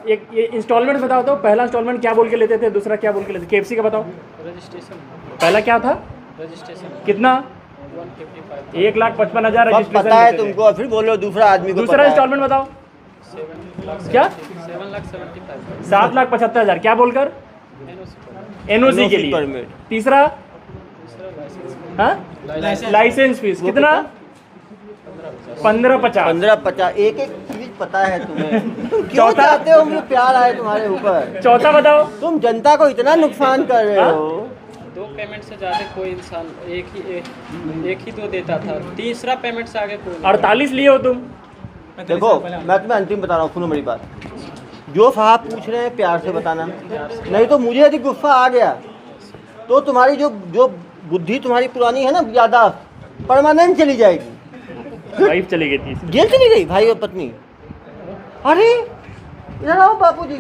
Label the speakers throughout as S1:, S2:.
S1: एक ये इंस्टॉलमेंट बताओ तो, पहला इंस्टॉलमेंट क्या बोल के लेते थे, दूसरा क्या बोल के लेते थे? KFC का बताओ।
S2: रजिस्ट्रेशन।
S1: पहला क्या था?
S2: रजिस्ट्रेशन
S1: कितना?
S2: 155।
S1: 1,55,000
S3: सब
S1: रजिस्ट्रेशन
S3: पता है
S1: लेते थे।
S3: तुमको, फिर बोलो दूसरा आदमी को
S1: दूसरा
S3: पता है।
S1: इंस्टॉलमेंट बताओ।
S2: 7,75,000।
S1: क्या?
S2: 7,75,000।
S1: 7,75,000 क्या बोलकर? NOC के लिए।
S3: परमिट।
S1: तीसरा? हाँ, लाइसेंस फीस कितना? 15,50।
S3: 15-50 एक एक चीज पता है तुम्हें। तुम क्यों
S1: चौथा?
S3: चाहते हो मुझे प्यार आए तुम्हारे ऊपर?
S1: चौथा बताओ।
S3: तुम जनता को इतना नुकसान कर रहे हो।
S2: 2 पेमेंट से ज़्यादा कोई इंसान एक ही तो देता था, तीसरा पेमेंट से आगे कोई नहीं।
S1: 48 लिए हो तुम।
S3: देखो मैं तुम्हें अंतिम बता रहा हूँ, सुनो मेरी बात। जो साहब पूछ रहे हैं प्यार से बताना, नहीं तो मुझे यदि गुस्सा आ गया तो तुम्हारी जो बुद्धि तुम्हारी पुरानी है ना, यादाश्त परमानेंट चली जाएगी।
S1: वाइफ चली गई थी।
S3: जेल चली गई भाई और पत्नी। अरे इधर आओ बापूजी।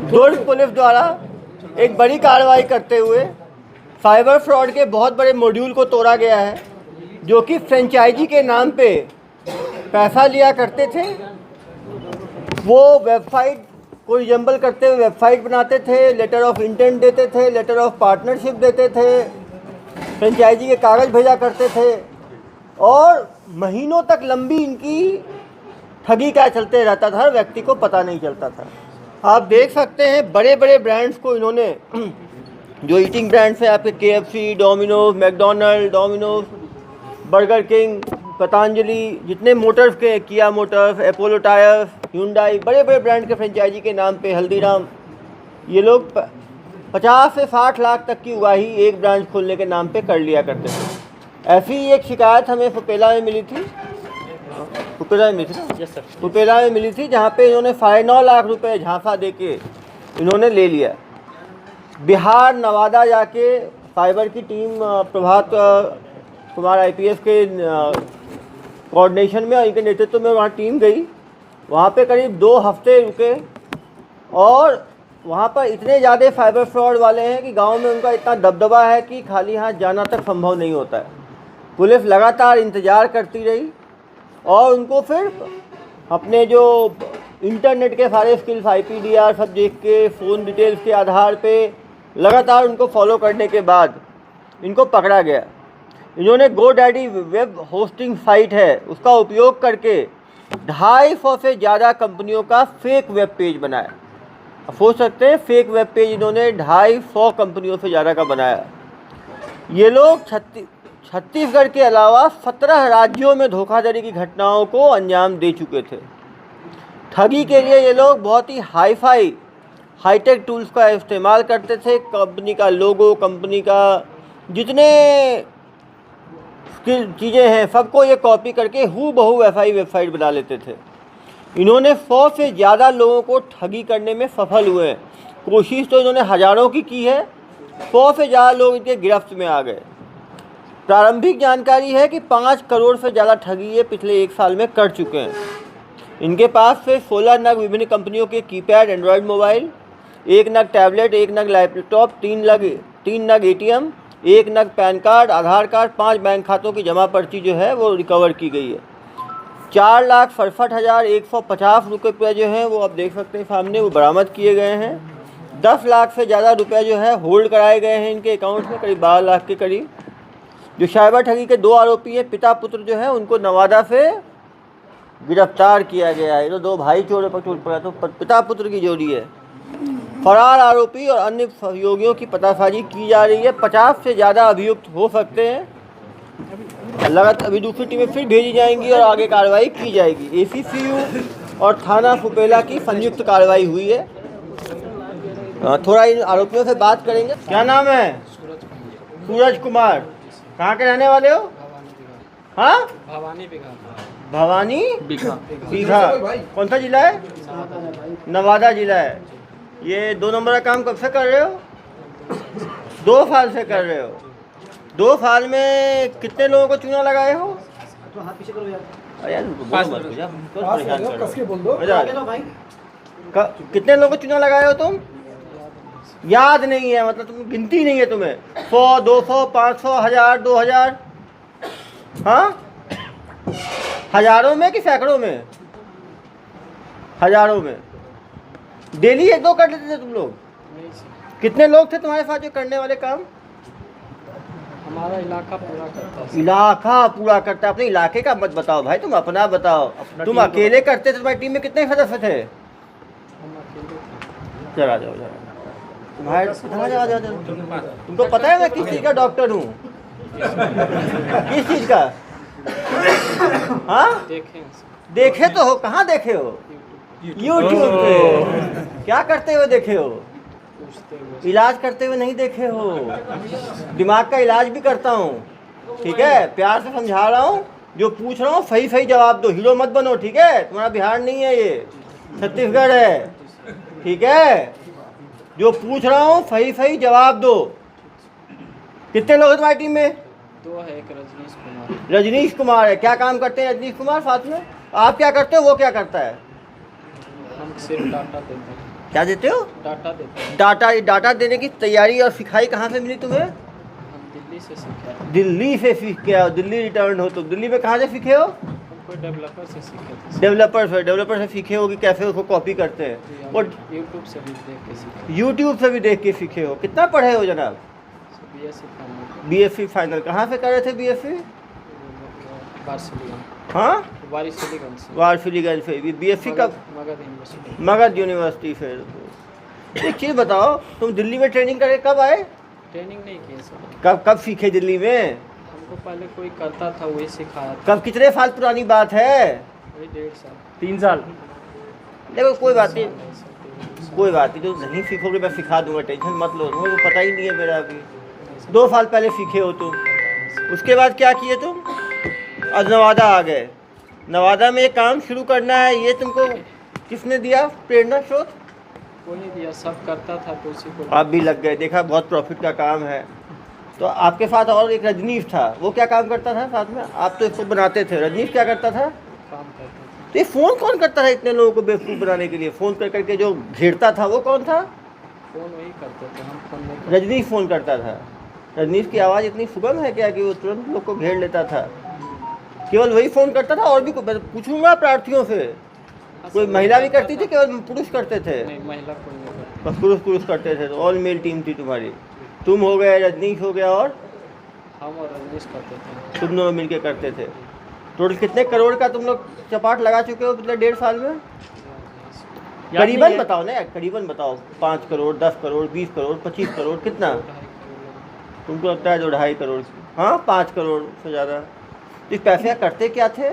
S3: दुर्ग पुलिस द्वारा एक बड़ी कार्रवाई करते हुए साइबर फ्रॉड के बहुत बड़े मॉड्यूल को तोड़ा गया है, जो कि फ्रेंचाइजी के नाम पे पैसा लिया करते थे। वो वेबसाइट को रिजेंबल करते हुए वेबसाइट बनाते थे, लेटर ऑफ इंटेंट देते थे, लेटर ऑफ पार्टनरशिप देते थे, फ्रेंचाइजी के कागज़ भेजा करते थे, और महीनों तक लंबी इनकी ठगी का चलते रहता था, हर व्यक्ति को पता नहीं चलता था। आप देख सकते हैं बड़े बड़े ब्रांड्स को इन्होंने, जो ईटिंग ब्रांड्स हैं आपके KFC, Domino's, McDonald, Domino's, burger king, Patanjali, जितने मोटर्स के, किया मोटर्स, अपोलो टायर्स, hyundai, बड़े बड़े ब्रांड के फ्रेंचाइजी के नाम पे, हल्दीराम, ये लोग 50 से 60 लाख तक की उगाही एक ब्रांच खोलने के नाम पे कर लिया करते थे। ऐसी ही एक शिकायत हमें फुपेला में मिली थी, फुपेला में मिली थी, फुपेला में मिली थी, जहाँ पे इन्होंने 9.5 लाख रुपए झांसा दे के इन्होंने ले लिया। बिहार, नवादा जाके साइबर की टीम प्रभात कुमार IPS के कोऑर्डिनेशन में और इनके नेतृत्व में वहाँ टीम गई। वहाँ पे करीब 2 हफ्ते रुके और वहाँ पर इतने ज़्यादा साइबर फ्रॉड वाले हैं कि गांव में उनका इतना दबदबा है कि खाली हाथ जाना तक संभव नहीं होता है। पुलिस लगातार इंतज़ार करती रही और उनको फिर अपने जो इंटरनेट के सारे स्किल्स, IPDR सब देख के, फ़ोन डिटेल्स के आधार पे लगातार उनको फॉलो करने के बाद इनको पकड़ा गया। इन्होंने GoDaddy वेब होस्टिंग साइट है, उसका उपयोग करके 250 से ज़्यादा कंपनियों का फेक वेब पेज बनाया। अब सोच सकते हैं, फेक वेब पेज इन्होंने 250 कंपनियों से ज़्यादा का बनाया। ये लोग छत्तीसगढ़ के अलावा 17 राज्यों में धोखाधड़ी की घटनाओं को अंजाम दे चुके थे। ठगी के लिए ये लोग बहुत ही हाईटेक टूल्स का इस्तेमाल करते थे। कंपनी का लोगो, कंपनी का जितने चीज़ें हैं, सबको ये कॉपी करके हूबहू वैसा ही वेबसाइट बना लेते थे। इन्होंने 100 से ज़्यादा लोगों को ठगी करने में सफल हुए हैं। कोशिश तो इन्होंने हज़ारों की है, 100 से ज़्यादा लोग इनके गिरफ्त में आ गए। प्रारंभिक जानकारी है कि 5 करोड़ से ज़्यादा ठगी ये पिछले 1 साल में कर चुके हैं। इनके पास से 16 नग विभिन्न कंपनियों के कीपैड एंड्रॉयड मोबाइल, 1 नग टैबलेट, 1 नग लैपटॉप, 3 नग ATM, 1 नग पैन कार्ड, आधार कार्ड, 5 बैंक खातों की जमा पर्ची जो है वो रिकवर की गई है। 4,67,150 रुपये जो हैं वो आप देख सकते हैं सामने, वो बरामद किए गए हैं। 10 लाख से ज़्यादा रुपये जो है होल्ड कराए गए हैं इनके अकाउंट में, करीब 12 लाख के करीब। जो साइबर ठगी के 2 आरोपी हैं, पिता पुत्र जो है, उनको नवादा से गिरफ्तार किया गया है। ये तो 2 भाई चोरों पर टूट पड़ा, तो पिता पुत्र की जोड़ी है। फरार आरोपी और अन्य सहयोगियों की पतासाजी की जा रही है। 50 से ज़्यादा अभियुक्त हो सकते हैं। लगातार अभी दूसरी टीमें फिर भेजी जाएंगी और आगे कार्रवाई की जाएगी। ACCU और थाना फुपेला की संयुक्त कार्रवाई हुई है। थोड़ा इन आरोपियों से बात करेंगे। क्या नाम है? सूरज कुमार। कहाँ के रहने वाले हो? हाँ, भवानी बीघा। कौन सा जिला है? नवादा जिला है। ये 2 नंबर का काम कब से कर रहे हो? 2 साल से कर रहे हो। 2 साल में कितने लोगों को चूना लगाए हो? कितने लोगों को चूना लगाए हो तुम? याद नहीं है, मतलब तुम गिनती नहीं है तुम्हें? 100, 200, 500, 1000, 2000? हाँ, हजारों में कि सैकड़ों में? हजारों में। डेली 1-2 कर लेते थे तुम लोग?
S2: नहीं सर,
S3: कितने लोग थे तुम्हारे साथ जो करने वाले काम?
S2: हमारा इलाका पूरा करता है सर।
S3: इलाका पूरा करता है। अपने इलाके का मत बताओ भाई, तुम अपना बताओ। तुम
S1: टीम
S3: अकेले करते थे? तुम्हारी टीम में कितने सदस्य थे?
S2: हम अकेले थे।
S3: चला जाओ जरा भाई, इधर आ जाओ। तुमको पता है मैं किस चीज़ का डॉक्टर हूँ? किस चीज़ का? हाँ,
S2: देखेंगे सर,
S3: देखे तो हो। कहाँ देखे हो? यूट्यूब पे। क्या करते हुए देखे हो?
S2: पूछते हुए।
S3: इलाज करते हुए नहीं देखे हो। दिमाग का इलाज भी करता हूँ, ठीक है? प्यार से समझा रहा हूँ, जो पूछ रहा हूँ सही सही जवाब दो। हीरो मत बनो, ठीक है? तुम्हारा बिहार नहीं है, ये छत्तीसगढ़ है, ठीक है? जो पूछ रहा हूँ सही सही जवाब दो। कितने लोग हैं तुम्हारी टीम में?
S2: 2 है, एक रजनीश कुमार।
S3: रजनीश कुमार है। क्या काम करते हैं रजनीश कुमार साथ में? आप क्या करते हो, वो क्या करता है?
S2: हम सिर्फ डाटा देते हैं।
S3: क्या देते हो?
S2: डाटा देते हैं।
S3: डाटा देने की तैयारी और सिखाई कहाँ से मिली तुम्हें?
S2: हम दिल्ली से सीखे हैं।
S3: दिल्ली से सीख के आओ। दिल्ली रिटर्न हो तुम। दिल्ली में कहाँ से सीखे हो?
S2: हम कोई डेवलपर से सीखे थे।
S3: डेवलपर से सीखे हो कि कैसे उसको कॉपी करते हैं? और
S2: यूट्यूब से भी देख के सीखे।
S3: यूट्यूब से भी देख के सीखे हो। कितना पढ़े हो जनाब?
S2: BSc final.
S3: BSc final. कहाँ से कर रहे थे बीएससी?
S2: बार्सिलोना।
S3: हाँ,
S2: वारिसलीगंज से।
S3: वारफिलीगंज से। बीएससी का
S2: मगध यूनिवर्सिटी।
S3: मगध यूनिवर्सिटी से। एक चीज़ बताओ, तुम दिल्ली में ट्रेनिंग करके कब आए?
S2: ट्रेनिंग नहीं किए सर,
S3: कब सीखे दिल्ली में?
S2: हमको पहले कोई करता था वही सिखाया था।
S3: कब, कितने साल पुरानी बात है?
S2: वही 1.5 साल।
S1: 3 साल।
S3: देखो कोई बात नहीं,
S2: सर,
S3: कोई बात नहीं। जो नहीं सीखोगे मैं सिखा दूंगा, टेंशन मत लो। मुझे पता ही नहीं है मेरा अभी। 2 साल पहले सीखे हो तुम। उसके बाद क्या किए तुम? आज नवादा आ गए। नवादा में ये काम शुरू करना है, ये तुमको किसने दिया प्रेरणा स्रोत?
S2: कोई नहीं दिया, सब करता था तो उसी को।
S3: आप भी लग गए। देखा, बहुत प्रॉफिट का काम है। तो आपके साथ और एक रजनीश था, वो क्या काम करता था साथ में? आप तो इसको बनाते थे, रजनीश क्या करता था?
S2: काम करता था।
S3: तो ये फ़ोन कौन करता था इतने लोगों को बेवकूफ़ बनाने के लिए? फ़ोन कर करके जो घेरता था वो कौन था?
S2: फ़ोन वही करते थे, हम फ़ोन नहीं करते।
S3: रजनीश फ़ोन करता था। रजनीश की आवाज़ इतनी सुगम है क्या कि वो तुरंत लोग को घेर लेता था? केवल वही फ़ोन करता था? और भी पूछूंगा प्रार्थियों से, कोई महिला भी करती थी? केवल पुरुष करते थे?
S2: नहीं, महिला कोई नहीं करती।
S3: बस पुरुष करते थे। तो ऑल मेल टीम थी तुम्हारी। तुम हो गए, रजनीश हो गया, और
S2: हम और रजनीश करते थे।
S3: तुम दोनों मिलके करते थे। टोटल कितने करोड़ का तुम लोग चपाट लगा चुके हो पिछले 1.5 साल में?
S1: याद नहीं
S3: करीबन
S1: है?
S3: बताओ ना, करीबन बताओ। 5 करोड़, 10 करोड़, 20 करोड़, 25 करोड़, कितना? तुमको लगता है 2-2.5 करोड़? हाँ, 5 करोड़ से ज़्यादा। तो इस पैसे करते क्या थे?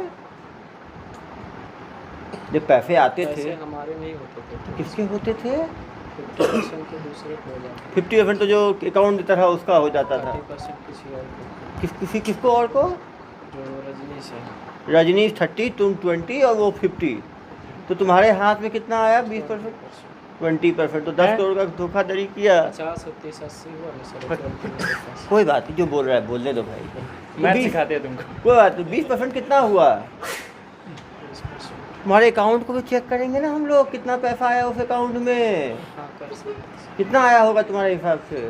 S3: जब पैसे आते
S2: पैसे
S3: थे
S2: हमारे नहीं होते थे तो
S3: किसके होते थे?
S2: 50% तो दूसरे को हो जाता
S3: 50% तो जो अकाउंट देता था उसका हो जाता
S2: था,
S3: था।
S2: 30% किसी और को।
S3: किसको और को?
S2: जो रजनीश है।
S3: रजनीश 30, तुम 20 और वो 50। तो तुम्हारे हाथ में कितना आया? 20%, 20%। तो 10 करोड़ का धोखाधड़ी किया।
S2: 50, 30, 80 हुआ ना सर, 20 मेरे पास।
S3: कोई बात नहीं, जो बोल रहा है बोलने दो भाई।
S1: मैथ
S3: 20
S1: सिखाते हैं तुमको।
S3: कोई बात नहीं। 20% कितना हुआ?
S2: 20%।
S3: तुम्हारे अकाउंट को भी चेक करेंगे ना हम लोग, कितना पैसा आया उस अकाउंट में?
S2: हाँ, कर सकते हैं।
S3: कितना आया होगा तुम्हारे हिसाब से?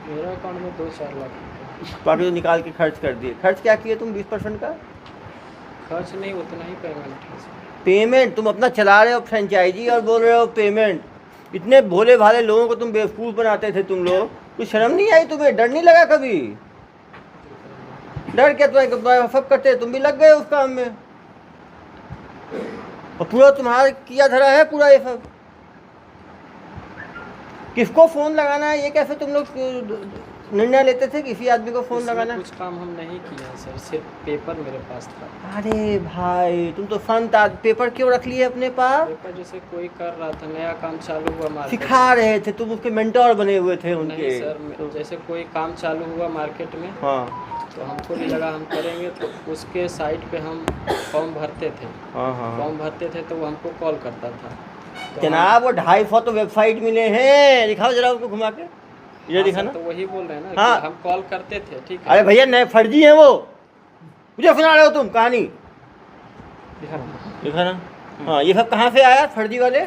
S2: मेरा अकाउंट में 2-4 लाख रुपये।
S3: बाकी तो निकाल के खर्च कर दिए। खर्च क्या किए तुम 20% का?
S2: खर्च नहीं, उतना ही पेमेंट है सर।
S3: पेमेंट तुम अपना चला रहे हो फ्रेंचाइजी और बोल रहे हो पेमेंट। इतने भोले भाले लोगों को तुम बेवकूफ़ बनाते थे तुम लोग। कुछ शर्म नहीं आई तुम्हें? डर नहीं लगा कभी? डर क्या? तुम्हारे सब करते, तुम भी लग गए उस काम में। और पूरा तुम्हारा किया धरा है पूरा ये सब। किसको फ़ोन लगाना है ये कैसे तुम लोग निर्णय लेते थे? किसी आदमी को फ़ोन
S2: इसमें
S3: लगाना?
S2: कुछ काम हम नहीं किए हैं सर, सिर्फ पेपर मेरे पास था।
S3: अरे भाई, तुम तो संत आदमी। पेपर क्यों रख लिए अपने पास?
S2: पेपर जैसे कोई कर रहा था, नया काम चालू हुआ मार्केट।
S3: सिखा रहे थे तुम, उसके मेंटोर बने हुए थे
S2: नहीं
S3: उनके।
S2: सर, जैसे कोई काम चालू हुआ मार्केट में,
S3: हाँ
S2: तो हमको भी लगा हम करेंगे, तो उसके साइट पे हम फॉर्म भरते थे।
S3: हाँ हाँ।
S2: फॉर्म भरते थे तो वो हमको कॉल करता था। तो
S3: जनाब वो 250 तो वेबसाइट मिले हैं। दिखाओ जरा उनको घुमा के, ये
S2: हाँ
S3: दिखाना।
S2: सर, तो वही बोल रहे हैं ना
S3: हाँ।
S2: कि हम कॉल करते थे, ठीक है।
S3: अरे भैया नए फर्जी हैं वो, मुझे सुना रहे हो तुम कहानी? दिखाना। हाँ, ये सब कहाँ से आया फर्जी वाले?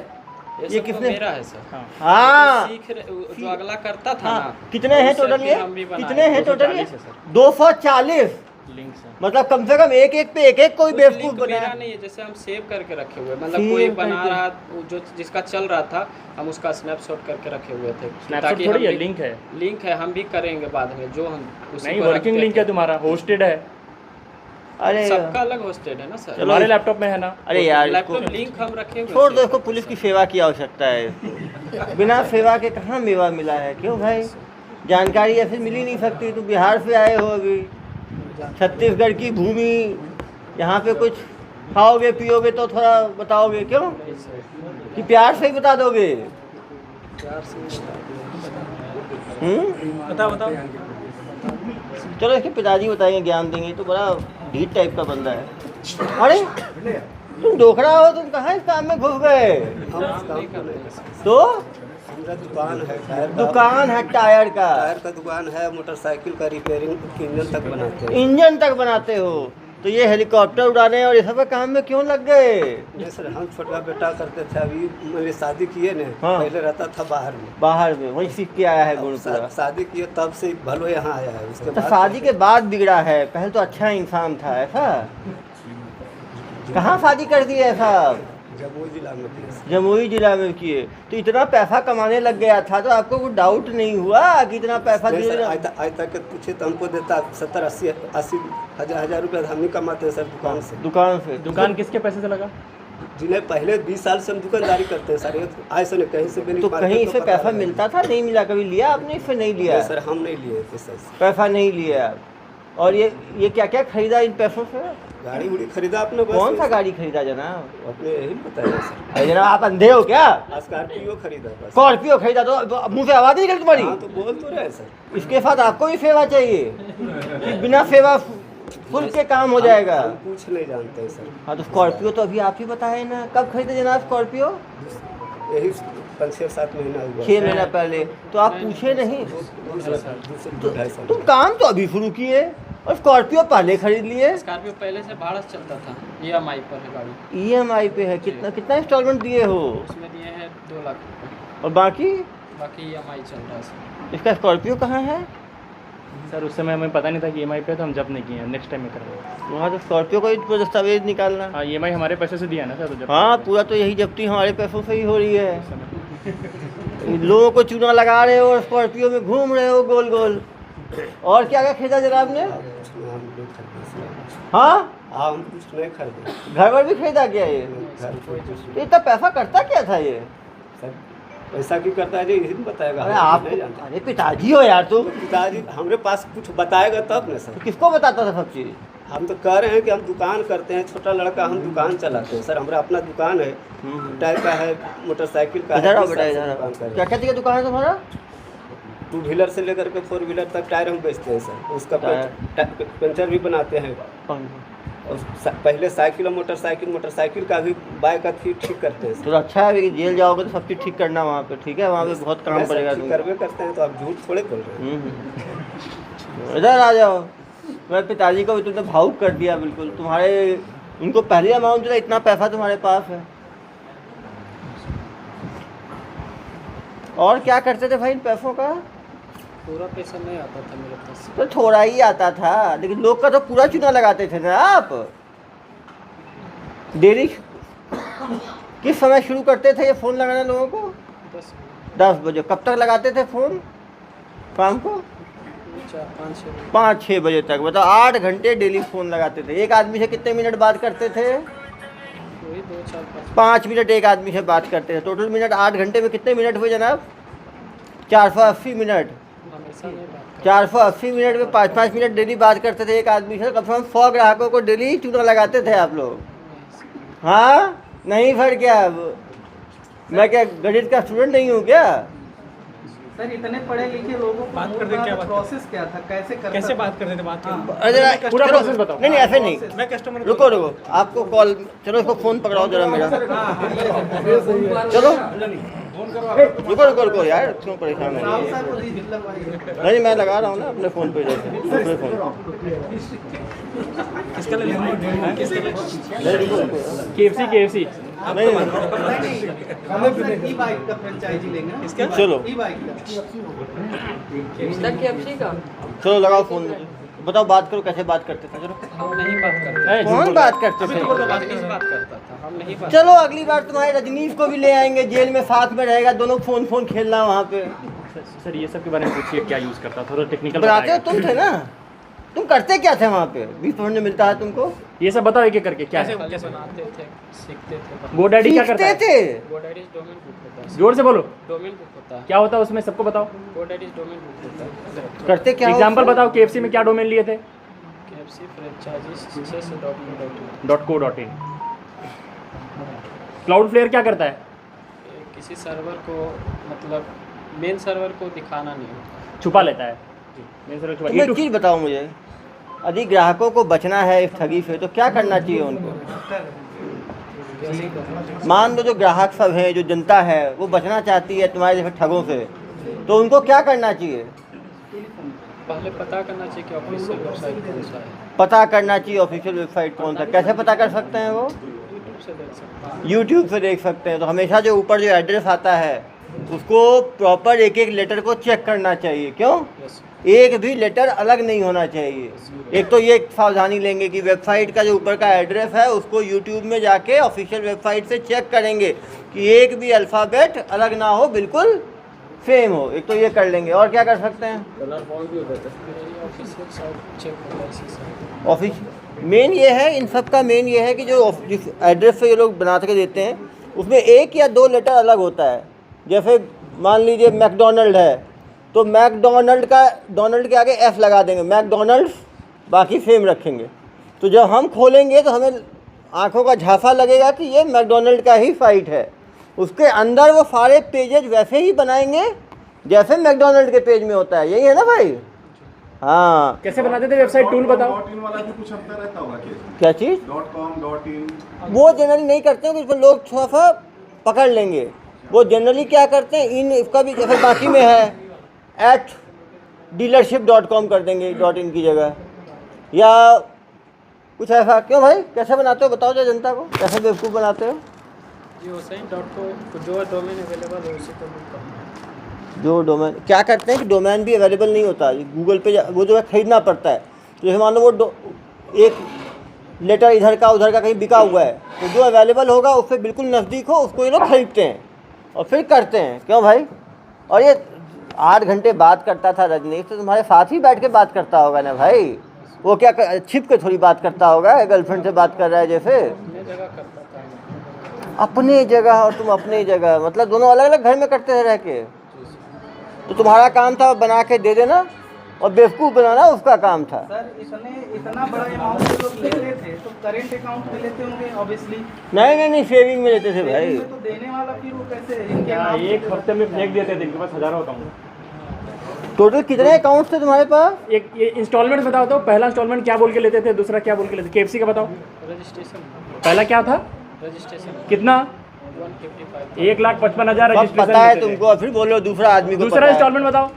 S2: ये
S3: ये
S2: सब तो
S3: किसने?
S2: मेरा है सर।
S3: हाँ,
S2: जो अगला करता था ना,
S3: कितने हैं
S2: उससे
S3: टोटल?
S2: फिर
S3: ये
S2: हम भी बनाए।
S3: कितने हैं टोटल?
S2: 240 है सर।
S3: 240।
S1: लिंक से
S3: मतलब कम से कम एक एक पे एक एक कोई
S2: कुछ
S3: बेवकूफ
S2: लिंक
S3: बना
S2: मेरा
S3: है।
S2: नहीं है, जैसे हम सेव करके रखे हुए, मतलब
S3: सेव
S2: कोई बना
S3: करके।
S2: रहा जो जिसका चल रहा था, हम उसका स्नैपशॉट करके रखे हुए थे,
S1: स्नैपशॉट थोड़ी है, लिंक है।
S2: लिंक है, हम भी करेंगे बाद में, जो हम उसी
S1: नहीं,
S2: को
S1: वर्किंग
S2: रखते
S1: लिंक
S2: थे।
S1: है तुम्हारा, होस्टेड है,
S3: अरे
S2: सबका अलग होस्टेड है ना सर।
S1: तुम्हारे लैपटॉप में है ना।
S3: अरे यार इसको
S2: लैपटॉप लिंक हम रखे हुए
S3: छोड़ दो,
S2: हैं।
S3: इसको पुलिस की सेवा की आवश्यकता है इसको। बिना सेवा के कहाँ मेवा मिला है, क्यों भाई? जानकारी ऐसे मिल ही नहीं सकती। तुम बिहार से आए हो अभी, छत्तीसगढ़ की भूमि, यहाँ पे कुछ खाओगे पियोगे तो थोड़ा बताओगे, क्यों कि प्यार से ही बता दोगे?
S1: बताओ।
S3: चलो इसके पिताजी बताएंगे, ज्ञान देंगे। तो बड़ा ढीठ टाइप का बंदा है। अरे तुम डोकरा हो, तुम कहाँ इस काम में घुस गए? तो
S4: मेरा दुकान है टायर का।
S3: दुकान है टायर का,
S4: टायर का दुकान है, मोटरसाइकिल का रिपेयरिंग, इंजन तक बनाते हैं।
S3: इंजन तक बनाते हो। तो ये हेलीकॉप्टर उड़ाने और ये सब काम में क्यों लग गए?
S4: नहीं सर, हम छोटा बेटा करते थे। अभी मैंने शादी किए ने,
S3: हाँ।
S4: पहले रहता था बाहर में।
S3: बाहर में वही सीख के आया है गुण पूरा।
S4: शादी किए तब से भलो यहाँ आया है। उसके
S3: तो
S4: बाद
S3: शादी के बाद बिगड़ा है, पहले तो अच्छा इंसान था। ऐसा कहाँ शादी कर दी ऐसा?
S4: जमुई जिला में किए सर।
S3: जमुई जिला में किए। तो इतना पैसा कमाने लग गया था तो आपको कोई डाउट नहीं हुआ कि इतना पैसा
S4: नहीं सर,
S3: दिए?
S4: आज तक पूछे तो हमको देता 70-80 हजार रुपया हम ही कमाते हैं सर दुकान से।
S3: दुकान से।
S1: दुकान किसके पैसे से लगा?
S4: जिन्हें पहले 20 साल से हम दुकानदारी करते हैं सर। ये आज से नहीं, कहीं से भी नहीं।
S3: तो
S4: मार्केट
S3: कहीं
S4: तो
S3: से
S4: पता
S3: पैसा
S4: नहीं।
S3: मिलता था? नहीं मिला? कभी लिया आपने? इससे नहीं लिया?
S4: नहीं सर, हम नहीं लिए थे सर।
S3: पैसा नहीं लिया आप। और ये क्या क्या खरीदा इन पैसों से?
S4: गाड़ी उड़ी खरीदा आपने? बस
S3: कौन सा गाड़ी खरीदा जनाब?
S4: अपने यही बताया सर।
S3: अरे जनाब आप अंधे हो क्या?
S4: स्कॉर्पियो खरीदा बस।
S3: स्कॉर्पियो खरीदा तो मुंह से आवाज नहीं निकली तुम्हारी?
S4: हाँ तो बोल तो रहे सर।
S3: इसके साथ आपको भी सेवा चाहिए कि बिना सेवा फुल के काम हो जाएगा?
S4: हम कुछ नहीं जानते हैं सर।
S3: हाँ तो स्कॉर्पियो तो अभी आप ही बताए ना। कब खरीदे जनाब स्कॉर्पियो?
S4: यही 5-6-7 महीना हुआ।
S3: 6 महीना पहले। तो आप पूछे नहीं?
S4: दूसरा 2.5 साल।
S3: तुम काम तो अभी शुरू किए और स्कॉर्पियो पहले खरीद लिए।
S2: स्कॉर्पियो पहले से भाड़ा से चलता था, EMI पर है गाड़ी।
S3: EMI पे है? कितना कितना इंस्टॉलमेंट दिए हो?
S2: उसमें दिए हैं 2 लाख रुपये,
S3: और बाकी
S2: बाकी EMI चल रहा है सर।
S3: इसका स्कॉर्पियो कहाँ है?
S1: सर उस समय हमें पता नहीं था कि EMI पे, तो हम जब नहीं किए हैं, नेक्स्ट टाइम में करेंगे।
S3: वहाँ तो स्कॉर्पियो का ही दस्तावेज निकालना।
S1: हाँ, EMI हमारे पैसे से दिया ना सर, तो जब
S3: हाँ पूरा तो यही जब्ती हमारे पैसों से ही हो रही है। लोगों को चूना लगा रहे हो और स्कॉर्पियो में घूम रहे हो गोल गोल। और क्या क्या खरीदा जनाब ने?
S4: कुछ नहीं, हम नहीं खरीदे सर।
S3: हाँ
S4: हम कुछ नहीं खरीदे।
S3: घर पर भी खरीदा क्या ये?
S4: घर कोई कुछ
S3: तो इतना पैसा करता क्या था ये?
S4: सर पैसा की करता है जी, यही तो बताएगा।
S3: अरे
S4: हम
S3: आप
S4: नहीं जानते।
S3: अरे पिताजी हो यार तुम।
S4: पिताजी हमारे पास कुछ बताएगा तब ना सर।
S3: तो किसको बताता था सब चीज़?
S4: हम तो कह रहे हैं कि हम दुकान करते हैं, छोटा लड़का, हम दुकान चलाते हैं सर। हमारा अपना दुकान है, टायर का है, मोटरसाइकिल का है।
S3: इधर आओ
S4: 20
S3: बेटा,
S4: साल से
S3: इधर
S4: दुकान
S3: आओ।
S4: कर रहे
S3: क्या क्या चीज़ का दुकान है तुम्हारा?
S4: हैं। 2 व्हीलर से लेकर के 4 व्हीलर तक टायर हम बेचते हैं सर। उसका पंचर भी बनाते हैं। और पहले साइकिल और मोटरसाइकिल का भी बाइक का ठीक करते हैं सर।
S3: तो अच्छा है कि जेल जाओगे तो सब चीज़ ठीक करना वहाँ पे। ठीक है, वहाँ पे बहुत काम
S4: नहीं सर,
S3: पड़ेगा
S4: ठीक
S3: तुम्हें।
S4: करवे करते हैं, तो आप झूठ थोड़े बोल रहे हैं।
S3: इधर आ जाओ। मैं पिताजी को भी तुमने भावुक कर दिया बिल्कुल। तुम्हारे उनको पहले अमाउंट था, इतना पैसा तुम्हारे पास है। और क्या करते थे भाई इन पैसों का?
S2: पूरा पैसा नहीं आता था मेरे पास।
S3: तो थोड़ा ही आता था, लेकिन लोग का तो पूरा चूना लगाते थे ना आप। डेली किस समय शुरू करते थे ये फ़ोन लगाना लोगों को? 10 बजे। कब तक लगाते थे फ़ोन? शाम को 5-6 बजे तक। बताओ 8 घंटे डेली फ़ोन लगाते थे। एक आदमी से कितने मिनट बात करते थे?
S2: वही 2-4-5
S3: 5 मिनट एक आदमी से बात करते थे। टोटल मिनट 8 घंटे में कितने मिनट हुए जनाब? 480 मिनट।
S2: हमेशा नहीं बात
S3: 480 मिनट में 5-5 मिनट डेली बात करते थे एक आदमी से। कम से कम 100 ग्राहकों को डेली चूना लगाते थे आप लोग। हाँ नहीं फिर क्या? मैं क्या गणित का स्टूडेंट नहीं हूँ क्या?
S5: सर इतने पढ़े लिखे लोगों को
S6: बात करते क्या बात
S5: प्रोसेस क्या था? कैसे
S6: बात करते थे? बात
S5: हाँ।
S3: अरे जरा
S1: पूरा
S3: चलो,
S1: प्रोसेस बताओ।
S3: नहीं ऐसे नहीं।
S6: मैं कस्टमर
S3: रुको आपको कॉल। चलो इसको फ़ोन पकड़ाओ जरा मेरा। चलो रुको यार, क्यों परेशान हो?
S5: राहुल सर को दीजिए लगवाइए।
S3: नहीं मैं लगा रहा हूँ ना अपने फ़ोन पे जैसे अपने फ़ोन।
S6: किसका ले
S1: KFC
S3: नहीं
S5: राहुल सर ई बाइक का फ्रेंचाइजी लेंगे ना?
S6: इसका
S3: चलो
S5: ई बाइक का
S3: चलो लगाओ फ़ोन। बताओ, बात करो, कैसे बात करते थे? चलो,
S2: हम नहीं बात करते।
S3: कौन बात करते थे?
S2: रजनीश बात करता था, हम नहीं बात।
S3: चलो अगली बार तुम्हारे रजनीश को भी ले आएंगे, जेल में साथ में रहेगा, दोनों फोन खेलना वहाँ पे।
S1: सर ये सब के बारे में पूछिए, क्या यूज़ करता था, थोड़ा टेक्निकल
S3: बनाते हो तुम थे ना, तुम करते क्या थे वहाँ पे? 20% मिलता है तुमको,
S1: ये सब बताओ एक एक करके क्या है।
S2: खाली बनाते थे, सीखते थे।
S1: गोडैडी क्या करता
S3: सीखते
S1: है?
S3: थे।
S2: GoDaddy डोमेन बुक होता है।
S1: जोर से बोलो,
S2: डोमेन बुक होता है।
S1: क्या होता है उसमें, सबको बताओ।
S2: GoDaddy डोमेन बुक होता है।
S3: करते क्या हो
S1: एग्जाम्पल
S3: उसमें?
S1: बताओ, KFC में क्या डोमेन लिए थे?
S2: KFC franchises.com.in।
S1: .co.in। क्लाउडफ्लेयर क्या करता है?
S2: किसी सर्वर को, मतलब मेन सर्वर को दिखाना नहीं होता।
S1: छुपा लेता है। मेन सर्वर छुपा।
S3: तुम एक
S1: YouTube
S3: चीज़ बताओ मुझे, यदि ग्राहकों को बचना है इस ठगी से तो क्या करना चाहिए उनको? मान लो जो ग्राहक सब हैं, जो जनता है, वो बचना चाहती है तुम्हारे जैसे ठगों से, तो उनको क्या करना चाहिए?
S2: पहले पता करना चाहिए कि ऑफिशियल वेबसाइट कौन सा है।
S3: पता करना चाहिए ऑफिशियल वेबसाइट कौन सा। कैसे पता कर सकते हैं वो?
S2: यूट्यूब से देख सकते हैं।
S3: यूट्यूब से देख सकते हैं। तो हमेशा जो ऊपर जो एड्रेस आता है उसको प्रॉपर एक एक लेटर को चेक करना चाहिए। क्यों?
S2: Yes।
S3: एक भी लेटर अलग नहीं होना चाहिए। एक तो ये सावधानी लेंगे कि वेबसाइट का जो ऊपर का एड्रेस है उसको यूट्यूब में जाके ऑफिशियल वेबसाइट से चेक करेंगे कि एक भी अल्फ़ाबेट अलग ना हो, बिल्कुल सेम हो। एक तो ये कर लेंगे। और क्या कर सकते हैं?
S2: ऑफिशियल साइट चेक होता है इसी से।
S3: ऑफिस मेन ये है, इन सब का मेन ये है कि जो जिस एड्रेस से ये लोग बना के देते हैं उसमें एक या दो लेटर अलग होता है। जैसे मान लीजिए मैकडोनल्ड है तो मैकडोनल्ड का डोनल्ड के आगे एफ लगा देंगे, मैकडोनल्ड्स, बाकी सेम रखेंगे। तो जब हम खोलेंगे तो हमें आंखों का झांसा लगेगा कि ये मैकडोनल्ड का ही साइट है। उसके अंदर वो सारे पेजेज वैसे ही बनाएंगे जैसे मैकडोनल्ड के पेज में होता है। यही है ना भाई? हाँ।
S1: कैसे बनाते थे वेबसाइट, टूल बताओ।
S6: .in वाला भी कुछ अंतर रहता होगा
S3: क्या चीज़?
S6: .com .in
S3: वो जनरली नहीं करते हैं, कुछ लोग थोड़ा सा पकड़ लेंगे। वो जनरली क्या करते हैं, इन इसका भी जैसे बाकी में है @dealership.com कर देंगे .in की जगह, या कुछ ऐसा। क्यों भाई, कैसे बनाते हो बताओ जो जनता को, कैसे बेवकूफ़ बनाते हो?
S2: ये .co जो डोमेन अवेलेबल है उसी को बुक करना है।
S3: जो डोमेन क्या करते हैं कि डोमेन भी अवेलेबल नहीं होता, गूगल पे वो जो है खरीदना पड़ता है। तो जैसे मान लो वो एक लेटर इधर का उधर का कहीं बिका हुआ है, तो जो अवेलेबल होगा उससे बिल्कुल नज़दीक हो उसको ये लोग खरीदते हैं और फिर करते हैं। क्यों भाई? और ये 8 घंटे बात करता था रजनीश, तो तुम्हारे साथ ही बैठ के बात करता होगा ना भाई। वो क्या छिप के थोड़ी बात करता होगा, गर्लफ्रेंड से बात कर रहा है जैसे।
S2: अपने जगह करता था।
S3: अपनी जगह और तुम अपनी जगह, मतलब दोनों अलग अलग घर में करते हैं रह के। तो तुम्हारा काम था बना के दे देना और बेवकूफ़ बनाना उसका काम था।
S5: सर इतना बड़ा अमाउंट जो लोग लेते थे तो करेंट अकाउंट में लेते होंगे ऑब्वियसली।
S3: नहीं सेविंग में लेते थे भाई।
S5: तो देने वाला फिर वो कैसे इनके नाम से?
S1: एक हफ्ते में फेंक देते थे, इनके पास हज़ारों अकाउंट।
S3: टोटल कितने अकाउंट्स थे तुम्हारे पास?
S1: एक ये इंस्टॉलमेंट बताओ तो, पहला इंस्टॉलमेंट क्या बोल के लेते थे, दूसरा क्या बोल के लेते थे? KFC का बताओ,
S2: रजिस्ट्रेशन
S1: पहला क्या था,
S2: रजिस्ट्रेशन
S1: कितना?
S2: 155
S1: 1,55,000
S3: अब
S1: रजिस्ट्रेशन
S3: पता है
S1: लेते थे।
S3: तुमको, और फिर बोलो दूसरा आदमी को
S1: दूसरा
S3: पता है।
S1: इंस्टॉलमेंट बताओ,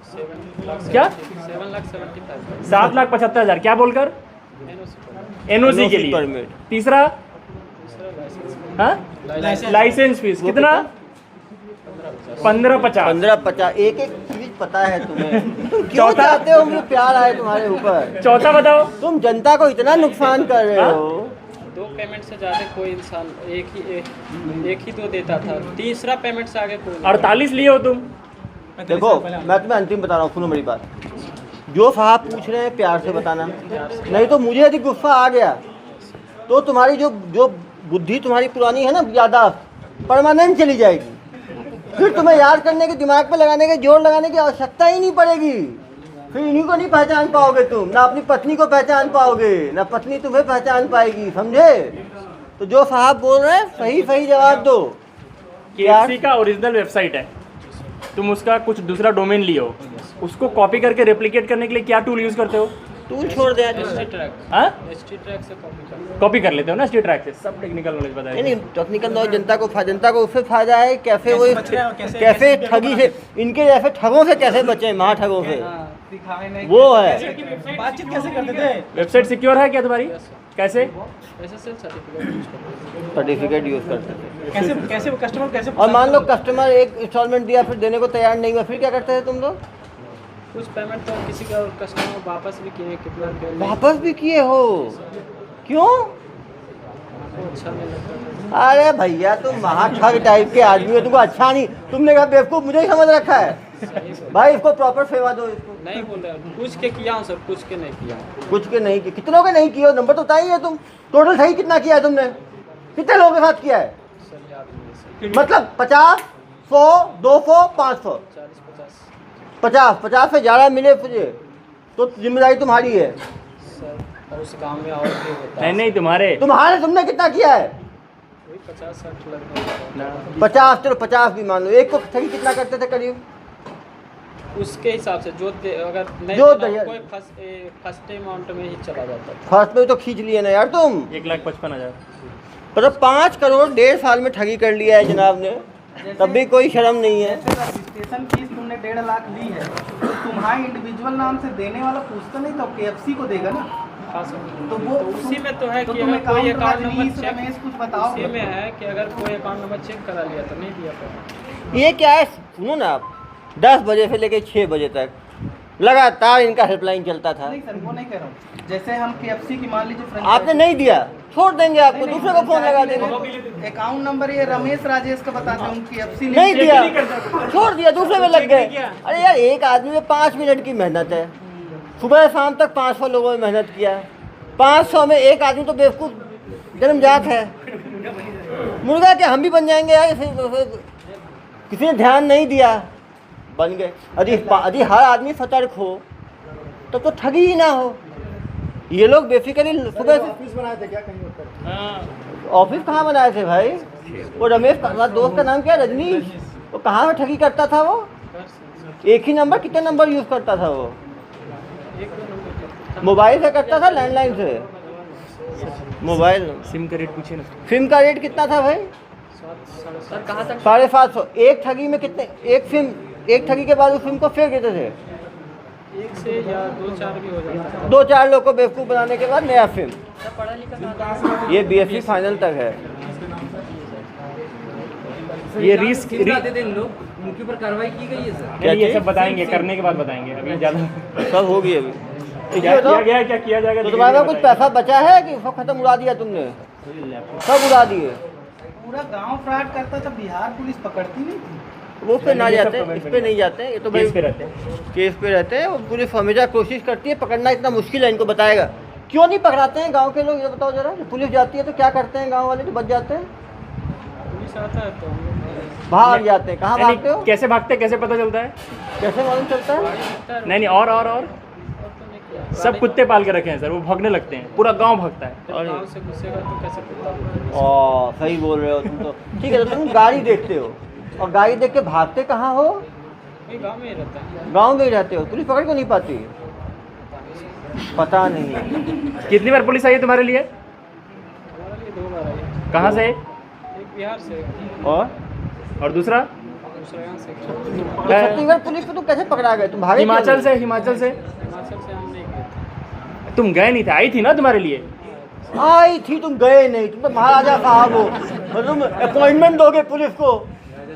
S2: 7
S1: क्या?
S2: 7,75,000
S1: 7,75,000 क्या बोलकर? NOC के लिए।
S3: परमिट।
S1: तीसरा हाँ, लाइसेंस फीस कितना? 15,50।
S3: 15-50 एक एक चीज पता है तुम्हें। तुम क्यों
S1: चौथा?
S3: चाहते हो मुझे प्यार आए तुम्हारे ऊपर?
S1: चौथा बताओ।
S3: तुम जनता को इतना नुकसान कर रहे
S1: हाँ?
S3: हो।
S2: 2 पेमेंट से ज़्यादा कोई इंसान एक ही 2 देता था, तीसरा पेमेंट से आगे कोई नहीं।
S1: 48 लिए हो तुम।
S3: देखो मैं तुम्हें अंतिम बता रहा हूँ, सुनो मेरी बात। जो साहब पूछ रहे हैं प्यार से बताना, नहीं तो मुझे यदि गुस्सा आ गया तो तुम्हारी जो बुद्धि तुम्हारी पुरानी है ना, यादाश्त परमानेंट चली जाएगी। फिर तुम्हें याद करने के, दिमाग पे लगाने के, जोर लगाने की आवश्यकता ही नहीं पड़ेगी। फिर इन्हीं को नहीं पहचान पाओगे तुम, ना अपनी पत्नी को पहचान पाओगे, ना पत्नी तुम्हें पहचान पाएगी, समझे? तो जो साहब बोल रहे हैं सही जवाब दो।
S1: KFC का ओरिजिनल वेबसाइट है, तुम उसका कुछ दूसरा डोमेन लिए हो, उसको कॉपी करके रेप्लिकेट करने के लिए क्या टूल यूज़ करते हो?
S3: टूल छोड़ दे।
S2: ST-Track
S1: हाँ,
S2: ST-Track से कॉपी करना।
S1: कॉपी कर लेते हो ना ST-Track से। सब टेक्निकल नॉलेज
S3: नहीं
S1: बताइए।
S3: नहीं, टेक्निकल नॉलेज जनता को उससे फायदा है। कैसे वो कैसे ठगी से, इनके जैसे ठगों से कैसे बचें, महा ठगों से,
S5: दिखाए नहीं
S3: वो है।
S5: बातचीत कैसे करते थे?
S1: वेबसाइट सिक्योर है क्या तुम्हारी? कैसे?
S2: SSL सर्टिफिकेट यूज करते हैं।
S3: सर्टिफिकेट यूज़ करते थे।
S5: कैसे कस्टमर कैसे?
S3: और मान लो कस्टमर एक इंस्टॉलमेंट दिया फिर देने को तैयार नहीं हुआ, फिर क्या करते थे तुम लोग?
S2: कुछ पेमेंट तो किसी का कस्टमर वापस भी किए, कितना रुपया नहीं,
S3: वापस भी किए हो? क्यों?
S2: वो अच्छा नहीं लगता था।
S3: अरे भैया तुम महाठग टाइप के आदमी हो, तुमको अच्छा नहीं, तुमने कहा बेवकूफ़ मुझे ही समझ रखा है। भाई इसको प्रॉपर सेवा दो इसको।
S2: नहीं बोल रहे, कुछ के किया हूँ सर, कुछ के नहीं किया हूँ।
S3: कुछ के नहीं किए, कितनों के नहीं किए हो? नंबर तो बताइए तुम, टोटल सही कितना किया है तुमने? कितने लोगों के साथ किया है?
S2: सर याद नहीं सर,
S3: मतलब 50, 100, 200, 500,
S2: 40-50
S3: 50 से ज़्यादा मिले तुझे तो जिम्मेदारी तुम्हारी है।
S2: सर। और उस काम में और भी होता
S1: नहीं
S2: है,
S1: नहीं तुम्हारे
S3: तुमने कितना किया है?
S2: वही 50-60 लगभग।
S3: 50, चलो 50 भी मान लो। एक को ठगी कितना करते थे करीब?
S2: उसके हिसाब से जो अगर नहीं
S3: जो
S2: देना,
S3: दे-
S2: कोई फर्स्ट अमाउंट में ही चला जाता था।
S3: फर्स्ट में तो खींच लिए ना यार तुम।
S1: 1,55,000।
S3: मतलब 5 करोड़ 1.5 साल में ठगी कर लिया है जनाब ने, तब भी कोई शर्म नहीं है।
S5: जैसे रजिस्ट्रेशन फीस तुमने 1.5 लाख ली है, तो तुम्हारे इंडिविजुअल नाम से देने वाला पूछता नहीं तो KFC को देगा ना।
S2: खास
S5: तो वो
S2: उसी में तो है
S5: तो
S2: कि
S5: तुम
S2: अगर कोई account number
S5: Rajneesh,
S2: cheque,
S5: Ramesh कुछ बताओ।
S2: उसी में है कि अगर कोई अकाउंट नंबर चेक करा लिया तो नहीं दिया पेमेंट।
S3: ये क्या है सुनो ना आप, 10 बजे से लेकर 6 बजे तक लगातार इनका हेल्पलाइन चलता था।
S5: नहीं सर, वो नहीं कह रहा हूँ। जैसे हम KFC की मान लीजिए franchise-
S3: आपने नहीं दिया, छोड़ देंगे आपको,
S5: नहीं,
S3: दूसरे को फोन लगा देंगे।
S5: अकाउंट नंबर ये रमेश राजेश का बताते हैं, KFC
S3: नहीं दिया, छोड़ दिया, दूसरे में लग गए। अरे यार एक आदमी में 5 मिनट की मेहनत है, सुबह शाम तक 500 लोगों ने मेहनत किया, 500 में एक आदमी तो बेवकूफ़ जन्मजात है। मुर्गा के हम भी बन जाएंगे यार, किसी ने ध्यान नहीं दिया, बन गए। यदि हर आदमी सतर्क हो तब तो ठगी ही ना हो। ये लोग बेसिकली सुबह से
S6: ऑफिस बनाए थे क्या कहीं होकर?
S3: ऑफिस कहाँ बनाए थे भाई? वो रमेश का दोस्त का नाम क्या है? रजनीश। वो कहाँ में ठगी करता था वो? एक ही नंबर, कितने नंबर यूज़ करता था वो?
S2: एक दो नंबर
S3: मोबाइल से करता था, लैंडलाइन से? मोबाइल।
S1: सिम का रेट पूछे ना।
S3: सिम का रेट कितना था भाई? 750। एक ठगी में कितने, एक ठगी के बाद उस सिम को फेंक देते थे।
S2: एक से या 2-4 भी हो जाता है।
S3: 2-4 लोग को बेवकूफ़ बनाने के बाद नया सिम। ये BSc फाइनल तक है।
S1: ये रिस्क
S7: उनके ऊपर कार्रवाई की गई है सर।
S3: क्या
S1: ये
S3: चीज़?
S1: सब बताएंगे, करने के बाद बताएंगे, अभी ज़्यादा
S3: सब होगी अभी।
S1: क्या किया गया है, क्या किया जाएगा।
S3: तो तुम्हारे पास कुछ पैसा बचा है कि सब खत्म उड़ा दिया तुमने? सब उड़ा दिए।
S5: पूरा गांव फ्रॉड करता था, बिहार पुलिस पकड़ती नहीं थी।
S3: वो पे ना
S1: ये सब
S3: जाते हैं, इस पे नहीं जाते हैं। ये तो भाई
S1: केस पे रहते हैं।
S3: केस पे रहते हैं। वो पुलिस हमेशा कोशिश करती है, पकड़ना इतना मुश्किल है, इनको बताएगा क्यों नहीं पकड़ाते हैं गांव के लोग, ये बताओ जरा। पुलिस जाती है तो क्या करते हैं गांव वाले जो बच जाते हैं?
S2: पुलिस आता है तो हम लोग
S3: भाग जाते हैं। कहाँ
S1: यानी
S3: भागते हो?
S1: कैसे भागते हैं, कैसे पता चलता है?
S3: कैसे मालूम चलता है?
S1: नहीं और
S2: और तो नहीं किया।
S1: सब कुत्ते पाल के रखे हैं सर, वो भागने लगते हैं, पूरा गांव भागता है।
S2: जब गाँव से घुसेगा तो कैसे पता होगा?
S3: ओ सही बोल रहे हो तुम तो। ठीक है, तो तुम गाड़ी देखते हो और गाड़ी देख के भागते कहाँ हो?
S2: वही गाँव में ही रहता है।
S3: गांव में ही रहते हो। पुलिस पकड़ को नहीं पाती? पता नहीं।
S1: कितनी बार पुलिस आई है तुम्हारे लिए?
S2: हमारे लिए 2 बार आई,
S1: कहाँ से?
S2: एक बिहार से,
S1: और दूसरा
S2: दूसरा यहाँ से।
S3: तो छत्तीसगढ़ पुलिस को तुम कैसे पकड़ा गए? तुम भागे
S1: हिमाचल
S3: क्यों?
S1: से। हिमाचल से
S2: हिमाचल से हम नहीं गए थे।
S1: तुम गए नहीं थे, आई थी ना तुम्हारे लिए।
S3: आई थी, तुम गए नहीं। तुम तो महाराजा साहब हो, और तुम अपॉइंटमेंट दोगे पुलिस को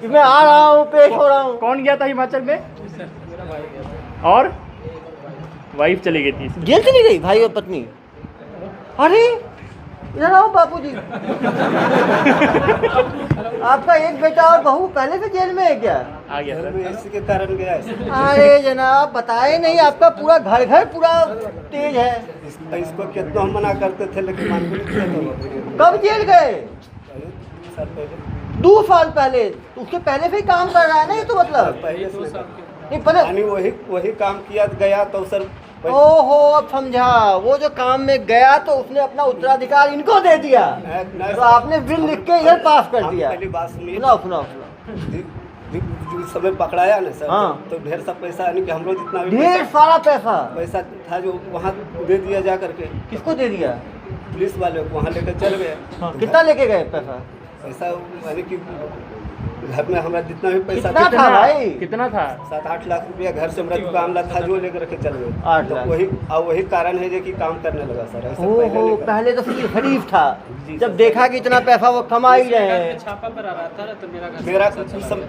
S3: कि मैं आ रहा हूँ, पेश हो रहा हूँ।
S1: कौन गया था हिमाचल में?
S2: मेरा भाई गया था।
S1: और वाइफ चली गई थी।
S3: जेल चली गई भाई और पत्नी? अरे इधर आओ बापू जी। आपका एक बेटा और बहू पहले से जेल में है क्या?
S1: आ गया सर।
S4: इसी के कारण गया है।
S3: अरे जनाब बताए नहीं, आपका पूरा घर पूरा तेज है।
S4: इसको कितना हम मना करते थे लेकिन मान भी नहीं थे।
S3: कब जेल गए?
S4: 2 साल पहले।
S3: 2 साल पहले? तो उसके पहले से ही काम कर रहा है ना ये तो मतलब।
S4: पहले
S2: 2
S4: से
S2: साल के
S3: नहीं पहले।
S4: यानी वही काम किया गया तो सर
S3: ओहो अब समझा। वो जो काम में गया तो उसने अपना उत्तराधिकार इनको दे दिया, तो आपने बिल लिख के इधर पास कर दिया।
S4: पहली बात सुनिए।
S3: सुनाओ।
S4: जो समय पकड़ाया ना सर,
S3: हाँ।
S4: तो ढेर सा पैसा यानी कि हम लोग जितना भी
S3: ढेर सारा
S4: पैसा था जो वहाँ दे दिया जा करके
S3: किसको दे दिया?
S4: पुलिस वाले को वहाँ लेकर चल गए।
S3: कितना लेके गए पैसा?
S4: पैसा यानी कि घर में हमारा जितना भी पैसा
S3: कितना था भाई?
S1: कितना था?
S4: 7-8 लाख रुपया घर से हमारा दुकान ला था जो लेकर के चल गए।
S3: 8
S4: तो
S3: लाख।
S4: वही कारण है जो कि काम करने लगा सर। ऐसे
S3: ओहो,
S4: पहले नहीं
S3: पहले तो सिर्फ खरीफ था, जब देखा कि इतना पैसा वो कमा ही रहे हैं।
S2: छापा पर आ रहा था ना, तो मेरा घर
S4: मेरा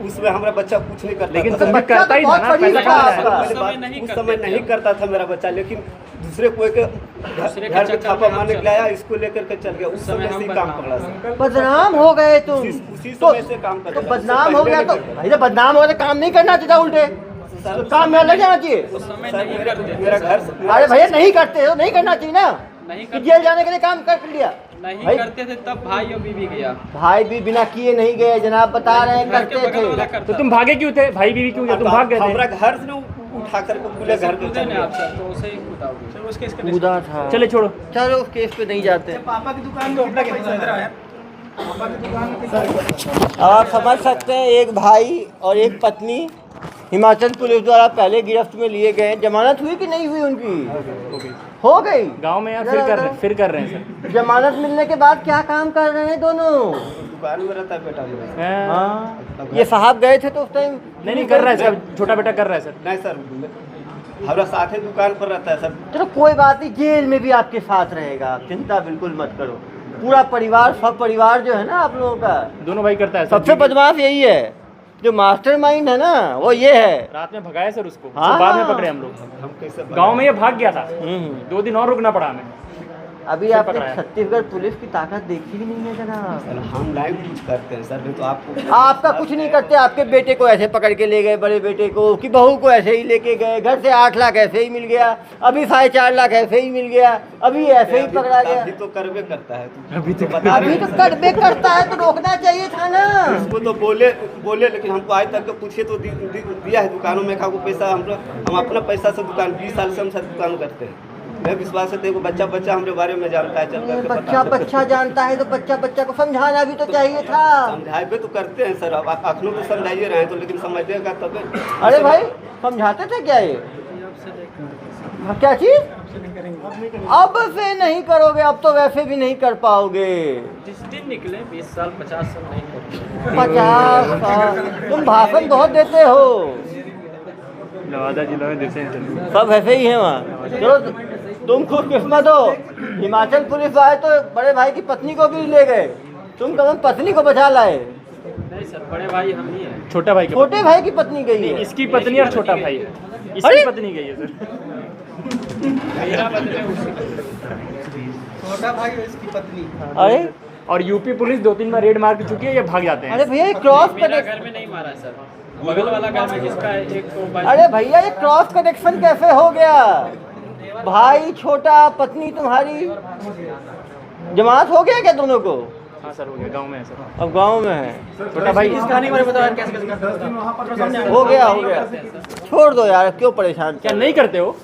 S4: उसमें हमारा बच्चा कुछ नहीं करता
S1: लेकिन
S4: था।
S1: तब भी करता ही था ना,
S3: बहुत
S1: पैसा
S3: फरीक था
S1: कमा
S3: आपका।
S1: रहा है।
S4: पहले बात,
S2: नहीं
S4: उस
S2: करते
S4: समय
S2: थे।
S4: नहीं करता था मेरा बच्चा, लेकिन दूसरे कोई के
S2: दूसरे के
S4: घर के
S2: चक्कर
S4: छापा
S2: में
S4: मारने
S2: हम
S4: के लाया, इसको लेकर के चल गया। उस समय
S2: हम
S4: से ही
S2: बदनाम
S4: काम पकड़ा सर।
S3: बदनाम हो गए तुम।
S4: उसी
S3: तो
S4: समय से काम कर
S3: तो
S4: रहा था।
S3: बदनाम
S4: उससे
S3: हो गया
S4: पहले
S3: तो
S4: नहीं करता।
S3: भाई जब बदनाम हो गया तो काम नहीं करना चाहिए उल्टे, तो काम में लग जाना चाहिए।
S2: उस समय
S4: सर,
S2: नहीं
S4: मेरा
S2: करते
S4: मेरा
S2: थे
S4: घर
S2: सर।
S3: अरे भैया नहीं करते हो, नहीं करना चाहिए ना,
S2: नहीं
S3: कि
S2: करते
S3: जेल जाने के लिए काम कर लिया।
S2: नहीं
S3: भाई-
S2: करते थे तब भाई और बीवी गया।
S3: भाई भी बिना किए नहीं गए, जनाब बता रहे हैं
S2: घर के
S3: करते
S2: बगल वाला
S3: थे।
S2: करता
S1: तो तुम भागे क्यों थे? भाई बीवी क्यों गए? तुम भाग गए
S4: हमारा
S1: थे।
S4: घर से ना उठा करके पूरे घर के
S2: कूदे
S4: चल
S2: ने
S4: गया।
S2: आप सर, तो उसे ही कूदा उसके
S3: कूदा था।
S1: चले छोड़ो।
S3: चलो उस केस पे नहीं जाते।
S5: पापा की दुकान में कितना पैसा है? पापा की दुकान में कितना?
S3: अब आप समझ सकते हैं, एक भाई और एक पत्नी हिमाचल पुलिस द्वारा पहले गिरफ्त में लिए गए। जमानत हुई कि नहीं हुई उनकी? हो गई।
S1: गांव में यार फिर कर रहे हैं सर।
S3: जमानत मिलने के बाद क्या काम कर रहे हैं दोनों?
S4: दुकान में रहता है बेटा मेरा।
S1: हैं?
S3: हाँ, ये साहब गए थे तो उस टाइम
S1: नहीं कर रहा है सर, छोटा बेटा कर रहा है सर।
S4: नहीं सर, हमारा साथ ही दुकान पर रहता है सर।
S3: चलो कोई बात नहीं, जेल में भी आपके साथ रहेगा, आप चिंता बिल्कुल मत करो। पूरा परिवार, सब परिवार जो है ना आप लोगों का,
S1: दोनों भाई करता है सर।
S3: सबसे बदमाश यही है, जो मास्टरमाइंड है ना वो ये है।
S1: रात में भगाया सर उसको,
S3: हाँ।
S1: उसको बाद में पकड़े हम लोग।
S4: हम कैसे
S1: गांव में ये भाग गया था,
S3: हम्म।
S1: 2 दिन और रुकना पड़ा हमें।
S3: अभी
S1: फिर
S3: आपने
S1: पकड़ाया।
S3: छत्तीसगढ़ पुलिस की ताकत देखी ही नहीं है जनाब।
S4: सर, हम लाइव कुछ करते हैं सर, नहीं तो आपको
S3: आपका कुछ नहीं करते। आपके बेटे को ऐसे पकड़ के ले गए, बड़े बेटे को, कि बहू को ऐसे ही लेके गए, घर से 8 लाख ऐसे ही मिल गया, अभी 4.5 लाख ऐसे ही मिल गया, अभी ऐसे ही पकड़ा गया।
S4: अभी तो करबे करता है।
S1: अभी तो
S4: बता
S3: अभी तो करबे करता है तो रोकना चाहिए था ना।
S4: उसको तो बोले लेकिन हमको आज तक पूछे तो दिया है दुकानों में का को पैसा। हम अपना पैसा से दुकान 20 साल से हम सब दुकान करते हैं। मैं विश्वास है, देखो बच्चा हमारे बारे में जानता है, चल करके
S3: बच्चा बच्चा जानता है तो बच्चा को समझाना भी तो चाहिए था।
S4: समझाए तो करते हैं सर। अब आप अखनों तो समझाइए रहे हैं तो, लेकिन समझिएगा तब।
S3: अरे भाई समझाते थे क्या ये? हाँ, क्या चीज? अब से नहीं करोगे, अब तो वैसे भी नहीं कर पाओगे।
S2: जिस दिन निकले 20 साल 50 साल नहीं करते।
S3: 50 साल तुम भाषण बहुत देते हो,
S1: नवादा जिला में देते हैं।
S3: सब ऐसे ही है वहाँ। चलो तुम खुद किस्मत हो, हिमाचल पुलिस आए तो बड़े भाई की पत्नी को भी ले गए, तुम कम पत्नी को बचा लाए।
S2: नहीं सर, बड़े भाई हम ही हैं।
S1: छोटा भाई
S3: छोटे भाई की पत्नी गई है।
S1: इसकी पत्नी और छोटा भाई है।
S3: अरे!
S1: इसकी पत्नी गई है सर।
S2: मेरा बदले उसी
S5: छोटा भाई और इसकी पत्नी।
S3: अरे
S1: और यूपी पुलिस 2-3 बार रेड मार चुकी है, ये भाग जाते हैं।
S3: अरे भैया ये क्रॉस
S2: मेरा
S3: कनेक्शन,
S2: घर में नहीं मारा है सर, बगल वाला घर में जिसका एक को भाई।
S3: अरे भैया ये क्रॉस कनेक्शन कैसे हो गया? भाई छोटा, पत्नी तुम्हारी, जमानत हो गया क्या दोनों को?
S1: हाँ सर, हो गया, गांव में है सर।
S3: अब गांव में है,
S1: छोटा भाई
S3: हो गया। छोड़ दो यार, क्यों परेशान
S1: क्या
S3: कर
S1: नहीं करते हो?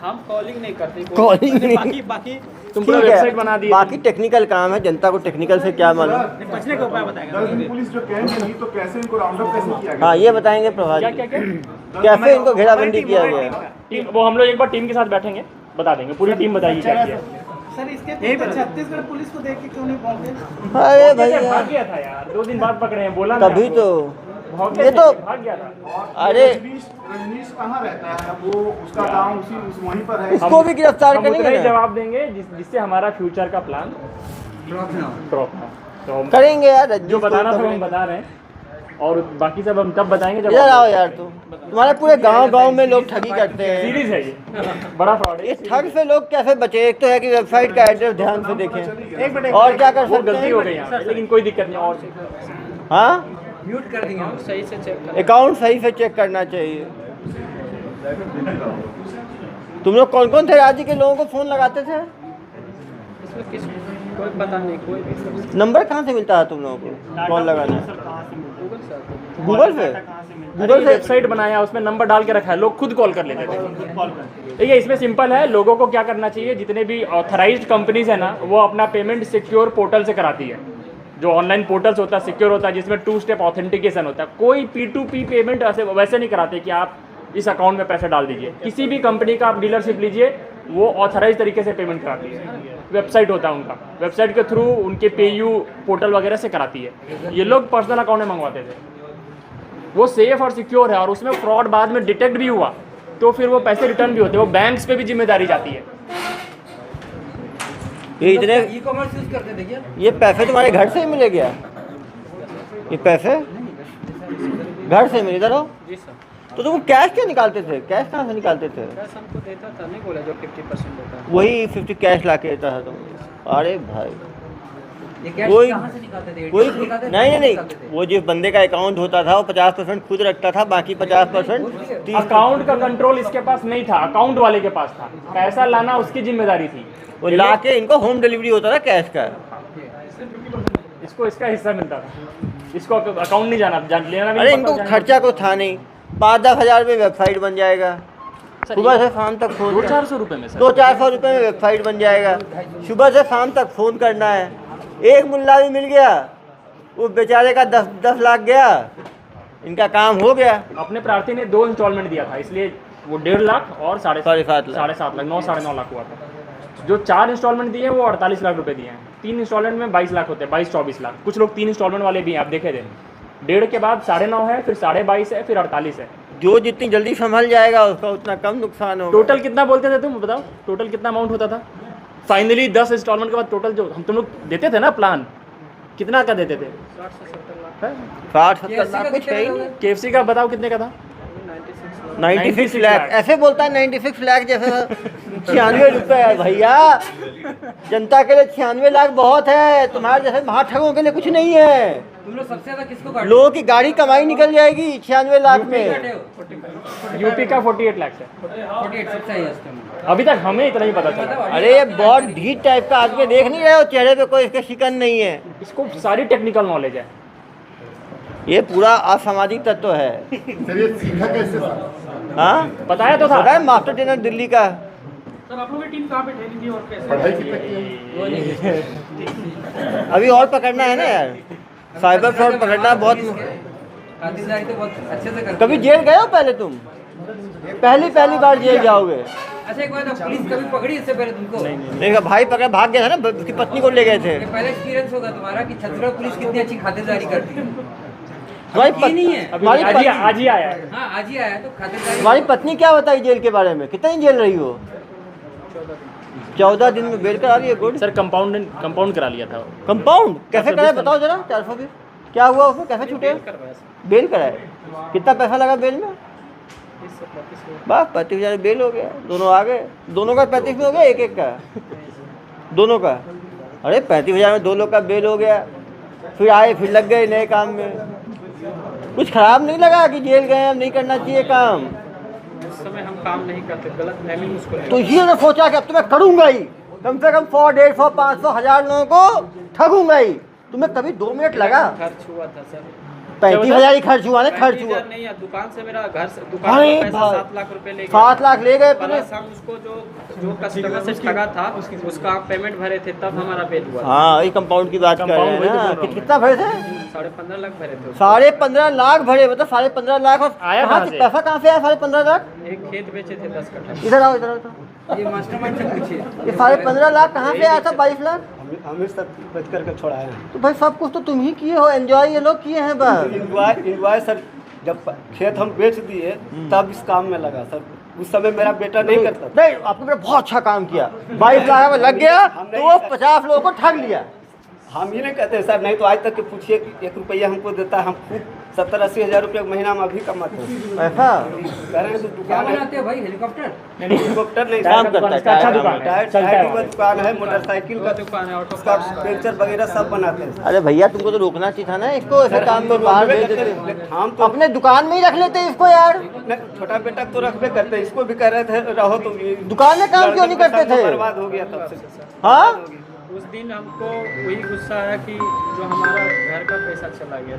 S2: हम कॉलिंग नहीं करते।
S3: कॉलिंग नहीं।
S2: बाकी
S1: तुम पूरा
S3: ठीक है,
S1: वेबसाइट बना दिए।
S3: बाकी टेक्निकल काम है, जनता को टेक्निकल से क्या मालूम।
S6: 10 दिन पुलिस जो कैंप की तो कैसे इनको राउंड अप कैसे किया गया?
S3: हाँ ये बताएंगे प्रभात
S1: क्या
S3: जी।
S1: क्या क्या
S3: कैसे इनको घेराबंदी किया गया?
S1: वो हम लोग एक बार टीम के साथ बैठेंगे, बता देंगे, पूरी टीम बताएगी क्या किया।
S5: सर इसके पीछे छत्तीसगढ़ पुलिस को देख के क्यों नहीं पहुंचे?
S3: अरे
S1: भाग
S3: भैया
S1: गया था यार, 2 दिन बाद पकड़े हैं, बोला ना
S3: तभी
S1: आपको।
S3: तो
S1: भाग
S3: ये
S1: गया
S3: तो
S1: था, भाग गया था।
S3: अरे
S6: रजनीश कहाँ रहता है? वो उसका गांव वहीं पर है।
S3: इसको भी गिरफ्तार
S1: हम उतना
S3: करेंगे
S1: ही
S3: ना?
S1: जवाब देंगे जिससे हमारा फ्यूचर का प्लान ड्रॉप ना। तो हम
S3: करेंगे यार,
S1: जो बताना था हम बता रहे हैं, और बाकी सब हम तब बताएंगे जब
S3: इधर आओ यार। तुम्हारे पूरे गांव में लोग ठगी करते हैं।
S1: सीरीज है ये, बड़ा फ्रॉड है।
S3: इस ठग से लोग कैसे बचे? एक तो है कि वेबसाइट का एड्रेस ध्यान से देखें, और क्या कर
S1: वो
S3: सकते
S1: गलती हो
S3: हैं?
S1: गई यहाँ पे, लेकिन कोई दिक्कत नहीं। और
S3: हाँ,
S7: म्यूट कर देंगे हम।
S2: सही से चेक कर।
S3: अकाउंट सही से चेक करना चाहिए। तुम लोग कौन कौन थे राज्य के लोगों को फोन लगाते थे?
S2: इसमें किस कोई पता नहीं, कोई भी सब
S3: नंबर कहाँ से मिलता है तुम लोगों को कॉल लगाना?
S2: गूगल से।
S3: गूगल से?
S1: गूगल से वेबसाइट बनाया, उसमें नंबर डाल के रखा है, लोग खुद कॉल कर लेते थे। देखिए इसमें सिंपल है, लोगों को क्या करना चाहिए, जितने भी ऑथराइज्ड कंपनीज है ना, वो अपना पेमेंट सिक्योर पोर्टल से कराती है। जो ऑनलाइन पोर्टल्स होता है सिक्योर होता है, जिसमें 2 स्टेप ऑथेंटिकेशन होता है। कोई P2P पेमेंट वैसे नहीं कराते कि आप इस अकाउंट में पैसे डाल दीजिए। किसी भी कंपनी का आप डीलरशिप लीजिए, वो ऑथराइज तरीके से पेमेंट कराती है। वेबसाइट होता है उनका, वेबसाइट के थ्रू उनके पेयू पोर्टल वगैरह से कराती है। ये लोग पर्सनल अकाउंट में मंगवाते थे। वो सेफ और सिक्योर है, और उसमें फ्रॉड बाद में डिटेक्ट भी हुआ तो फिर वो पैसे रिटर्न भी होते हैं। वो बैंक्स पे भी जिम्मेदारी जाती है।
S3: ये इतने
S7: ई कॉमर्स यूज करते थे क्या?
S3: ये पैसे तुम्हारे घर से ही मिले क्या? ये पैसे घर से मिले? इधर हो।
S2: जी सर।
S3: तो तुम कैश क्या निकालते थे? कैश कहाँ से निकालते थे?
S2: कैश हमको देता था, नहीं बोला जो 50% देता है।
S3: वही 50 कैश ला के देता था तुम? अरे भाई,
S7: ये कैश
S3: कोई
S7: कहाँ से निकालते थे?
S3: कोई
S7: ATM निकालते थे?
S3: नहीं नहीं
S7: निकालते थे?
S3: वो जिस बंदे का अकाउंट होता था वो 50% खुद रखता था, बाकी 50% 30।
S1: अकाउंट का कंट्रोल इसके पास नहीं था, अकाउंट वाले के पास था। पैसा लाना उसकी जिम्मेदारी थी।
S3: वो ला के इनको होम डिलीवरी होता था कैश का।
S1: इसको इसका हिस्सा मिलता था, इसको अकाउंट नहीं लेना भी
S3: अरे
S1: नहीं
S3: इनको
S1: पता,
S3: खर्चा को था नहीं। 5-10 हज़ार में वेबसाइट बन जाएगा, सुबह से शाम तक फोन
S1: 200-400 रुपए में सर।
S3: 200-400 रुपये में वेबसाइट बन जाएगा। सुबह से शाम तक फ़ोन करना है। एक मुल्ला भी मिल गया, वो बेचारे का 10 लाख गया, इनका काम हो गया।
S1: अपने प्रार्थी ने 2 इंस्टॉलमेंट दिया था, इसलिए वो 1.5 लाख और
S3: 7.5 लाख।
S1: 7.5 लाख 9-9.5 लाख हुआ था। जो 4 इंस्टॉलमेंट दिए वो 48 लाख रुपए दिए हैं। 3 इंस्टॉलमेंट में 22 लाख होते हैं, 22-24 लाख। कुछ लोग 3 इंस्टॉलमेंट वाले भी हैं, आप देखे थे। 1.5 के बाद 9.5 है, फिर 22.5 है, फिर 48 है।
S3: जो जितनी जल्दी संभल जाएगा उसका उतना कम नुकसान होगा।
S1: टोटल कितना बोलते थे तुम बताओ? टोटल कितना अमाउंट होता था? फाइनली 10 इंस्टॉलमेंट के बाद टोटल जो तुम लोग देते थे ना प्लान, कितना का देते थे?
S2: 60 से 70 लाख।
S3: 60-70 लाख कुछ है ही नहीं।
S1: KFC का बताओ कितने का था?
S3: 96 लाख। ऐसे बोलता है 96 लाख जैसे 96 रुपये है भैया। जनता के लिए 96 लाख बहुत है, तुम्हारे जैसे महाठगों के लिए कुछ नहीं है।
S7: तुम लोग सबसे ज्यादा किसको काटे?
S3: लोगों की गाड़ी कमाई निकल जाएगी 96 लाख में।
S7: काटे हो?
S1: यूपी का 48 लाख है
S7: 48 सबसे हाईएस्ट है।
S1: अभी तक, हमें इतना ही पता चला।
S3: अरे ये बहुत ढीठ टाइप का आदमी, देख नहीं रहे हो चेहरे पे कोई इसके शिकन नहीं है।
S1: इसको सारी टेक्निकल नॉलेज है।
S3: ये पूरा असामाजिक तत्व है।
S6: सर ये सीखा कैसे सर?
S3: हाँ
S1: बताया तो था।
S3: पता है मास्टर ट्रेनर दिल्ली का।
S2: सर आप लोगों की टीम कहाँ पे ट्रेनिंग की और कैसे?
S6: पढ़ाई कितना की है?
S3: अभी और पकड़ना है ना यार, साइबर फ्रॉड पकड़ना बहुत।
S7: खातिरदारी तो बहुत अच्छे से करते
S3: कभी जेल गए हो पहले तुम? पहली बार जेल जाओगे?
S7: अच्छा एक बात, पुलिस कभी पकड़ी इससे पहले तुमको?
S3: देखा भाई पकड़ भाग गया था ना, उसकी पत्नी को ले गए थे।
S7: ये पहले एक्सपीरियंस होगा तुम्हारा कि छत्तीसगढ़ पुलिस कितनी अच्छी खातिरदारी करती है।
S3: तुम्हारी
S7: ये नहीं है।
S1: अभी
S3: हमारी
S1: आज ही आया है।
S7: हाँ आज ही आया तो खातिरदारी।
S3: तुम्हारी पत्नी क्या बताई जेल के बारे में? कितनी जेल रही हो? 14 दिन में बेल करा रही है। गुड।
S1: सर कंपाउंड करा लिया था।
S3: कंपाउंड कैसे कराए बताओ जरा। 420 क्या हुआ उसमें, कैसे छूटे? बेल कराए। कितना पैसा लगा बेल में? बस 35,000 बेल हो गया। दोनों आ गए। दोनों का 35 में हो गया, एक का दोनों का। अरे 35,000 में 2 लोग का बेल हो गया। फिर आए, फिर लग गए नए काम में। कुछ खराब नहीं लगा कि जेल गए, अब नहीं करना चाहिए काम?
S2: उस समय हम काम नहीं करते, गलत फहमी मुझको लगी।
S3: तो ये ना सोचा कि अब तो मैं करूंगा ही, कम से कम 100, 150, 500, 1000 लोगों को ठगूंगा ही। तुम्हें कभी 2 मिनट लगा?
S2: खर्च हुआ था सर।
S3: 35,000 ही खर्च हुआ ना? खर्च हुआ
S2: 35,000 नहीं है, दुकान से मेरा घर से दुकान
S3: अरे
S2: का पैसा
S3: भाई,
S2: 7 लाख रुपए ले गए।
S3: 7 लाख ले गए तुमने?
S2: प्लस हम उसको जो कस्टमर से ठगा था उसका पेमेंट भरे थे, तब हमारा बेल हुआ था।
S3: हाँ ये कंपाउंड की बात कर रहे
S1: कंपाउंड
S3: हैं
S1: वही तो
S3: ना।
S1: बोल रहा हूँ।
S3: कितना भरे थे?
S2: 15.5 लाख भरे थे।
S3: 15.5 लाख भरे, मतलब 15.5 लाख। और
S1: आया
S3: कहाँ
S1: कहाँ
S3: से
S1: से?
S3: पैसा कहाँ से आया 15.5 लाख?
S2: एक खेत बेचे थे 10 कट्ठा।
S3: इधर आओ, इधर आओ।
S7: ये मास्टरमाइंड से पूछिए।
S3: ये 15.5 लाख कहाँ से आया था? 22 लाख?
S4: हमें सब बच करके छोड़ा है।
S3: तो भाई सब कुछ तो तुम ही किए हो, एंजॉय ये लोग किए हैं बस।
S4: इंजॉय सर, जब खेत हम बेच दिए तब इस काम में लगा सर। उस समय मेरा बेटा नहीं करता था।
S3: नहीं, आपने बेटा बहुत अच्छा काम किया। 22 लाख में लग गया तो वो 50 लोगों को ठग लिया।
S4: हम ये नहीं कहते सर, नहीं तो आज तक के पूछिए कि 1 रुपया हमको देता है। हम खुद 70-80 हज़ार रुपये महीना में अभी कमाते हैं।
S3: ऐसा
S4: कह रहे हैं तो
S7: क्या
S4: दुकान है,
S7: बनाते हो भाई? हेलीकॉप्टर?
S4: हेलीकॉप्टर नहीं,
S3: काम करता है,
S1: इसका अच्छा
S3: काम
S1: दुकान है,
S4: टायर
S1: चलता है
S4: की
S1: वहाँ।
S4: दुकान है, मोटरसाइकिल का
S2: दुकान है, ऑटो
S4: उसका पंचर वगैरह सब बनाते हैं।
S3: अरे भैया तुमको तो रोकना चाहिए था ना इसको, ऐसे काम में बाहर भेज देते।
S4: हम तो
S3: अपने दुकान में ही रख लेते इसको यार।
S4: छोटा बेटा तो रखबे करते, इसको भी कह रहे थे रहो तो ये
S3: दुकान में काम क्यों नहीं करते थे?
S4: बर्बाद हो गया तब से।
S3: हाँ
S2: उस दिन हमको वही गुस्सा आया कि जो हमारा घर का पैसा चला गया।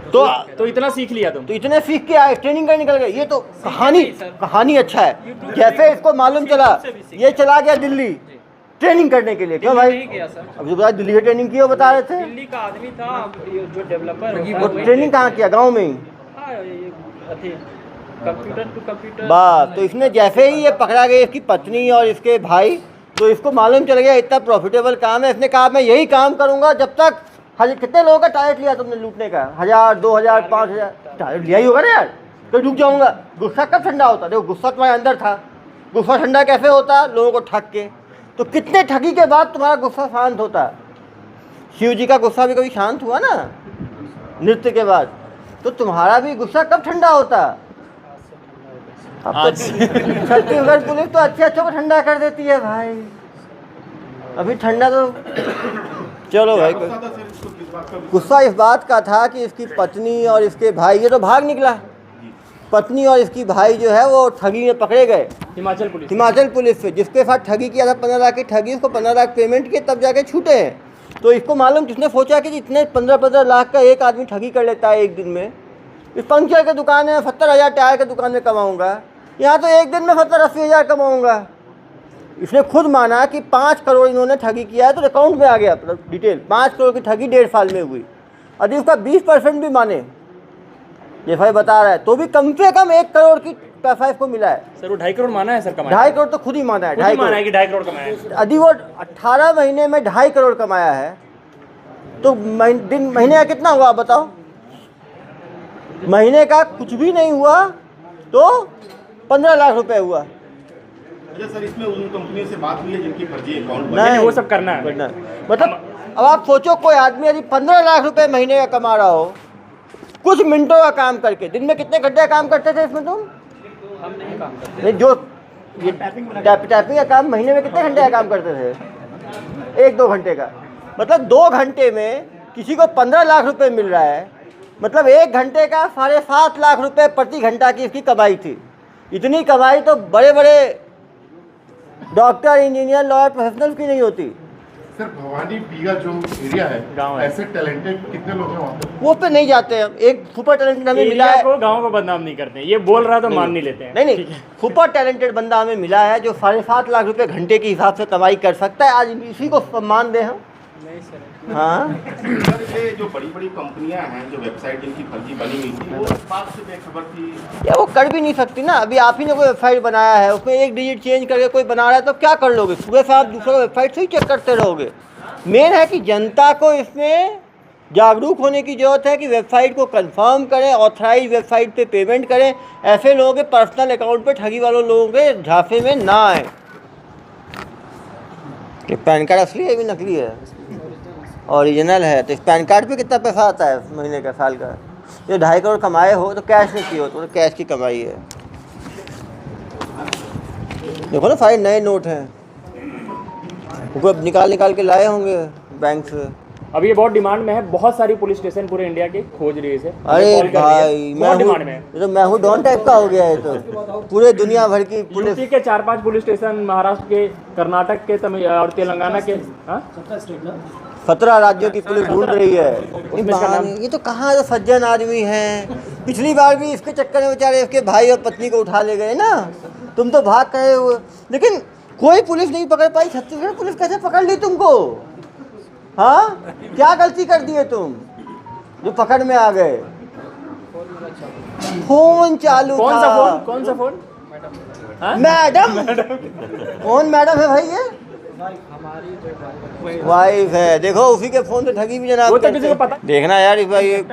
S3: तो
S1: इतना सीख लिया तुम?
S3: तो इतने सीख के आए, ट्रेनिंग कर निकल गए। ये तो कहानी अच्छा है। जैसे इसको मालूम चला ये चला गया दिल्ली ट्रेनिंग करने के लिए। क्यों भाई?
S2: नहीं गया सर,
S3: अब जो बता दिल्ली की ट्रेनिंग की हो बता रहे थे।
S2: दिल्ली का आदमी था जो डेवलपर
S3: वो ट्रेनिंग कहाँ किया? गाँव में ही?
S2: Computer to computer.
S3: बस तो इसने जैसे ही ये पकड़ा गया, इसकी पत्नी और इसके भाई तो इसको मालूम चल गया इतना प्रॉफिटेबल काम है। इसने कहा मैं यही काम करूँगा जब तक कितने लोगों का टारगेट लिया तुमने लूटने का? 1000, 2000, 5000 टारगेट लिया ही होगा ना यार, तो रुक जाऊँगा। गुस्सा कब ठंडा होता? देखो गुस्सा तुम्हारे अंदर था, गुस्सा ठंडा कैसे होता? लोगों को ठग के। तो कितने ठगी के बाद तुम्हारा गुस्सा शांत होता? शिव जी का गुस्सा भी कभी शांत हुआ ना नृत्य के बाद? तो तुम्हारा भी गुस्सा कब ठंडा होता? अब तो छत्तीसगढ़ पुलिस तो अच्छे अच्छों को ठंडा कर देती है भाई, अभी ठंडा तो चलो भाई। गुस्सा इस बात का था कि इसकी पत्नी और इसके भाई, ये तो भाग निकला, पत्नी और इसकी भाई जो है वो ठगी में पकड़े गए हिमाचल पुलिस से, जिसके साथ ठगी किया था 15 लाख की ठगी, उसको 15 लाख पेमेंट किए तब जाके छूटे हैं। तो इसको मालूम, जिसने सोचा कि इतने 15-15 लाख का एक आदमी ठगी कर लेता है एक दिन में, इस पंक्चर की दुकान में 70,000 टायर की दुकान में कमाऊंगा, यहाँ तो एक दिन में 70-80 हज़ार कमाऊंगा। इसने खुद माना कि 5 करोड़ इन्होंने ठगी किया है, तो अकाउंट में आ गया डिटेल, 5 करोड़ की ठगी 1.5 साल में हुई। यदि उसका 20% भी माने, जैसा बता रहा है, तो भी कम से कम 1 करोड़ की पैसा इसको मिला है।
S1: सर वो 2.5 करोड़ माना है सर, कमाया
S3: 2.5 करोड़ तो खुद ही माना है, 2.5 करोड़
S1: कि 2.5 करोड़ कमाया है।
S3: यदि वो 18 महीने में 2.5 करोड़ कमाया है तो महीने का कितना हुआ बताओ? महीने का कुछ भी नहीं हुआ तो 15 लाख रुपए हुआ।
S6: अच्छा सर, इसमें उन कंपनी से बात हुई है जिनकी फर्जी अकाउंट
S1: नहीं, वो सब करना है।
S3: मतलब अब आप सोचो, कोई आदमी यदि 15 लाख रुपए महीने का कमा रहा हो, कुछ मिनटों का काम करके, दिन में कितने घंटे का काम करते थे इसमें तुम?
S2: हम नहीं काम करते।
S3: नहीं, जो ये टाइपिंग का काम महीने में कितने घंटे का काम करते थे? 1-2 घंटे का। मतलब 2 घंटे में किसी को 15 लाख रुपए मिल रहा है, मतलब 1 घंटे का 7.5 लाख रुपए प्रति घंटा की इसकी कमाई थी। इतनी कमाई तो बड़े बड़े डॉक्टर, इंजीनियर, लॉयर, प्रोफेशनल की नहीं होती।
S6: सर भवानी बीघा जो एरिया है,
S1: गाँव है,
S6: ऐसे टैलेंटेड कितने लोग हैं वहाँ पे?
S3: वो पे नहीं जाते हम। एक सुपर टैलेंटेड हमें मिला है,
S1: को गाँव को बदनाम नहीं करते, ये बोल रहा तो मान नहीं लेते हैं।
S3: नहीं, सुपर टैलेंटेड बंदा हमें मिला है जो 7.5 लाख रुपए घंटे के हिसाब से कमाई कर सकता है। आज इसी को सम्मान दें हम।
S2: नहीं सर,
S3: हाँ,
S6: सर ये जो बड़ी बड़ी कंपनियां हैं, जो वेबसाइट जिनकी फर्जी बनी हुई थी, वो इस बात से बेखबर थी।
S3: या वो कर भी नहीं सकती ना। अभी आप ही ने कोई वेबसाइट बनाया है, उसमें 1 डिजिट चेंज करके कोई बना रहा है, तो क्या कर लोगे? सुबह से आप दूसरा वेबसाइट से ही चेक करते रहोगे। मेन है कि जनता को इसमें जागरूक होने की ज़रूरत है कि वेबसाइट को कंफर्म करें, ऑथराइज वेबसाइट पे पेमेंट करें। ऐसे लोगों के पर्सनल अकाउंट पे ठगी वालों लोगों के झांसे में ना आए। कि पैन कार्ड असली है भी नकली है? ओरिजिनल है। तो इस पैन कार्ड पे कितना पैसा आता है महीने का, साल का? ये 2.5 करोड़ कमाए हो तो कैश नहीं किए हो, तो कैश की कमाई है। देखो ना, सारे नए नोट हैं, उनको निकाल के लाए होंगे बैंक से।
S1: अब ये बहुत डिमांड में है, बहुत सारी पुलिस स्टेशन पूरे इंडिया के खोज रही है इसे।
S3: अरे भाई,
S1: बहुत डिमांड में है।
S3: ये तो मैं हूँ डॉन टाइप का हो गया है। तो पूरे दुनिया भर की पुलिस,
S1: यूपी के 4-5 पुलिस स्टेशन, महाराष्ट्र के, कर्नाटक के, तमिल और तेलंगाना के,
S3: 17 राज्यों की पुलिस ढूंढ रही है। ये तो कहाँ जो सज्जन आदमी हैं। पिछली बार भी इसके चक्कर में बेचारे इसके भाई और पत्नी को उठा ले गए ना। तुम तो भाग गए हुए, लेकिन कोई पुलिस नहीं पकड़ पाई। छत्तीसगढ़ पुलिस कैसे पकड़ ली तुमको? हाँ, क्या गलती कर दी है तुम जो पकड़ में आ गए? फोन चालू था।
S1: कौन सा फोन?
S3: मैडम, कौन मैडम है भाई? ये वाइफ है। देखो, उसी के फोन से ठगी भी जनाब करते हैं। देखना यार, इस बार ये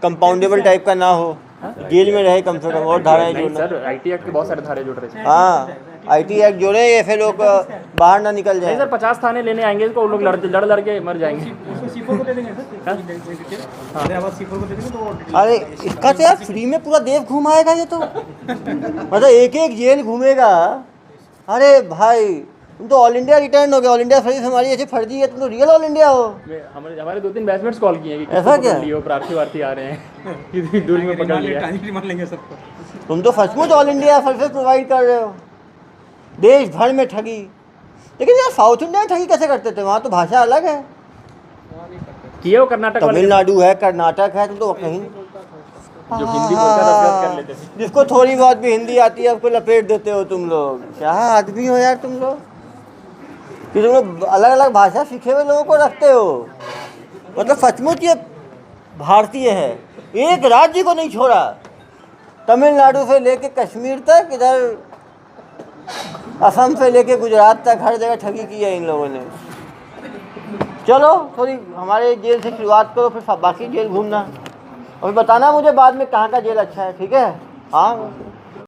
S3: कंपाउंडेबल टाइप का ना हो, जेल में रहे कम से कम। और धाराएं जोड़ना,
S1: आईटी एक्ट के बहुत सारे धारे जुड़ रहे हैं।
S3: हाँ, आईटी एक्ट जोड़े, ऐसे लोग बाहर ना निकल जाए।
S1: सर 50 थाने लेने आएंगे इसको, लोग लड़ के मर जाएंगे।
S3: अरे इसका तो यार फ्री में पूरा देश घुमाएगा ये तो। मतलब एक जेल घूमेगा। अरे भाई, तुम तो ऑल इंडिया रिटर्न हो गए। ऑल इंडिया सर्विस हमारी ऐसी फर्जी है, तुम तो रियल ऑल इंडिया हो।
S1: हमारे 2-3 बैचमेट्स कॉल किए हैं कि
S3: ऐसा क्या?
S1: प्रार्थी आ रहे हैं, कितनी दूरी में पकड़ लिया।
S3: तुम तो सचमुच ऑल इंडिया सर्विस प्रोवाइड कर रहे हो, देश भर में ठगी। लेकिन यार साउथ इंडिया में ठगी कैसे करते थे? वहाँ तो भाषा अलग है।
S1: किए वो कर्नाटक,
S3: तमिलनाडु है, कर्नाटक है, तुम तो कहीं
S1: जो हिंदी बोलकर कर लेते थे।
S3: जिसको थोड़ी बहुत भी हिंदी आती है उसको लपेट देते हो तुम लोग। क्या आदमी हो यार तुम लोग, कि तुम लोग अलग अलग भाषा सीखे हुए लोगों को रखते हो। मतलब सचमुच ये भारतीय है। एक राज्य को नहीं छोड़ा, तमिलनाडु से लेके कश्मीर तक, इधर असम से लेके गुजरात तक हर जगह ठगी की है इन लोगों ने। चलो थोड़ी हमारे जेल से शुरुआत करो, फिर बाकी जेल घूमना और बताना मुझे बाद में कहाँ का जेल अच्छा है, ठीक है? हाँ।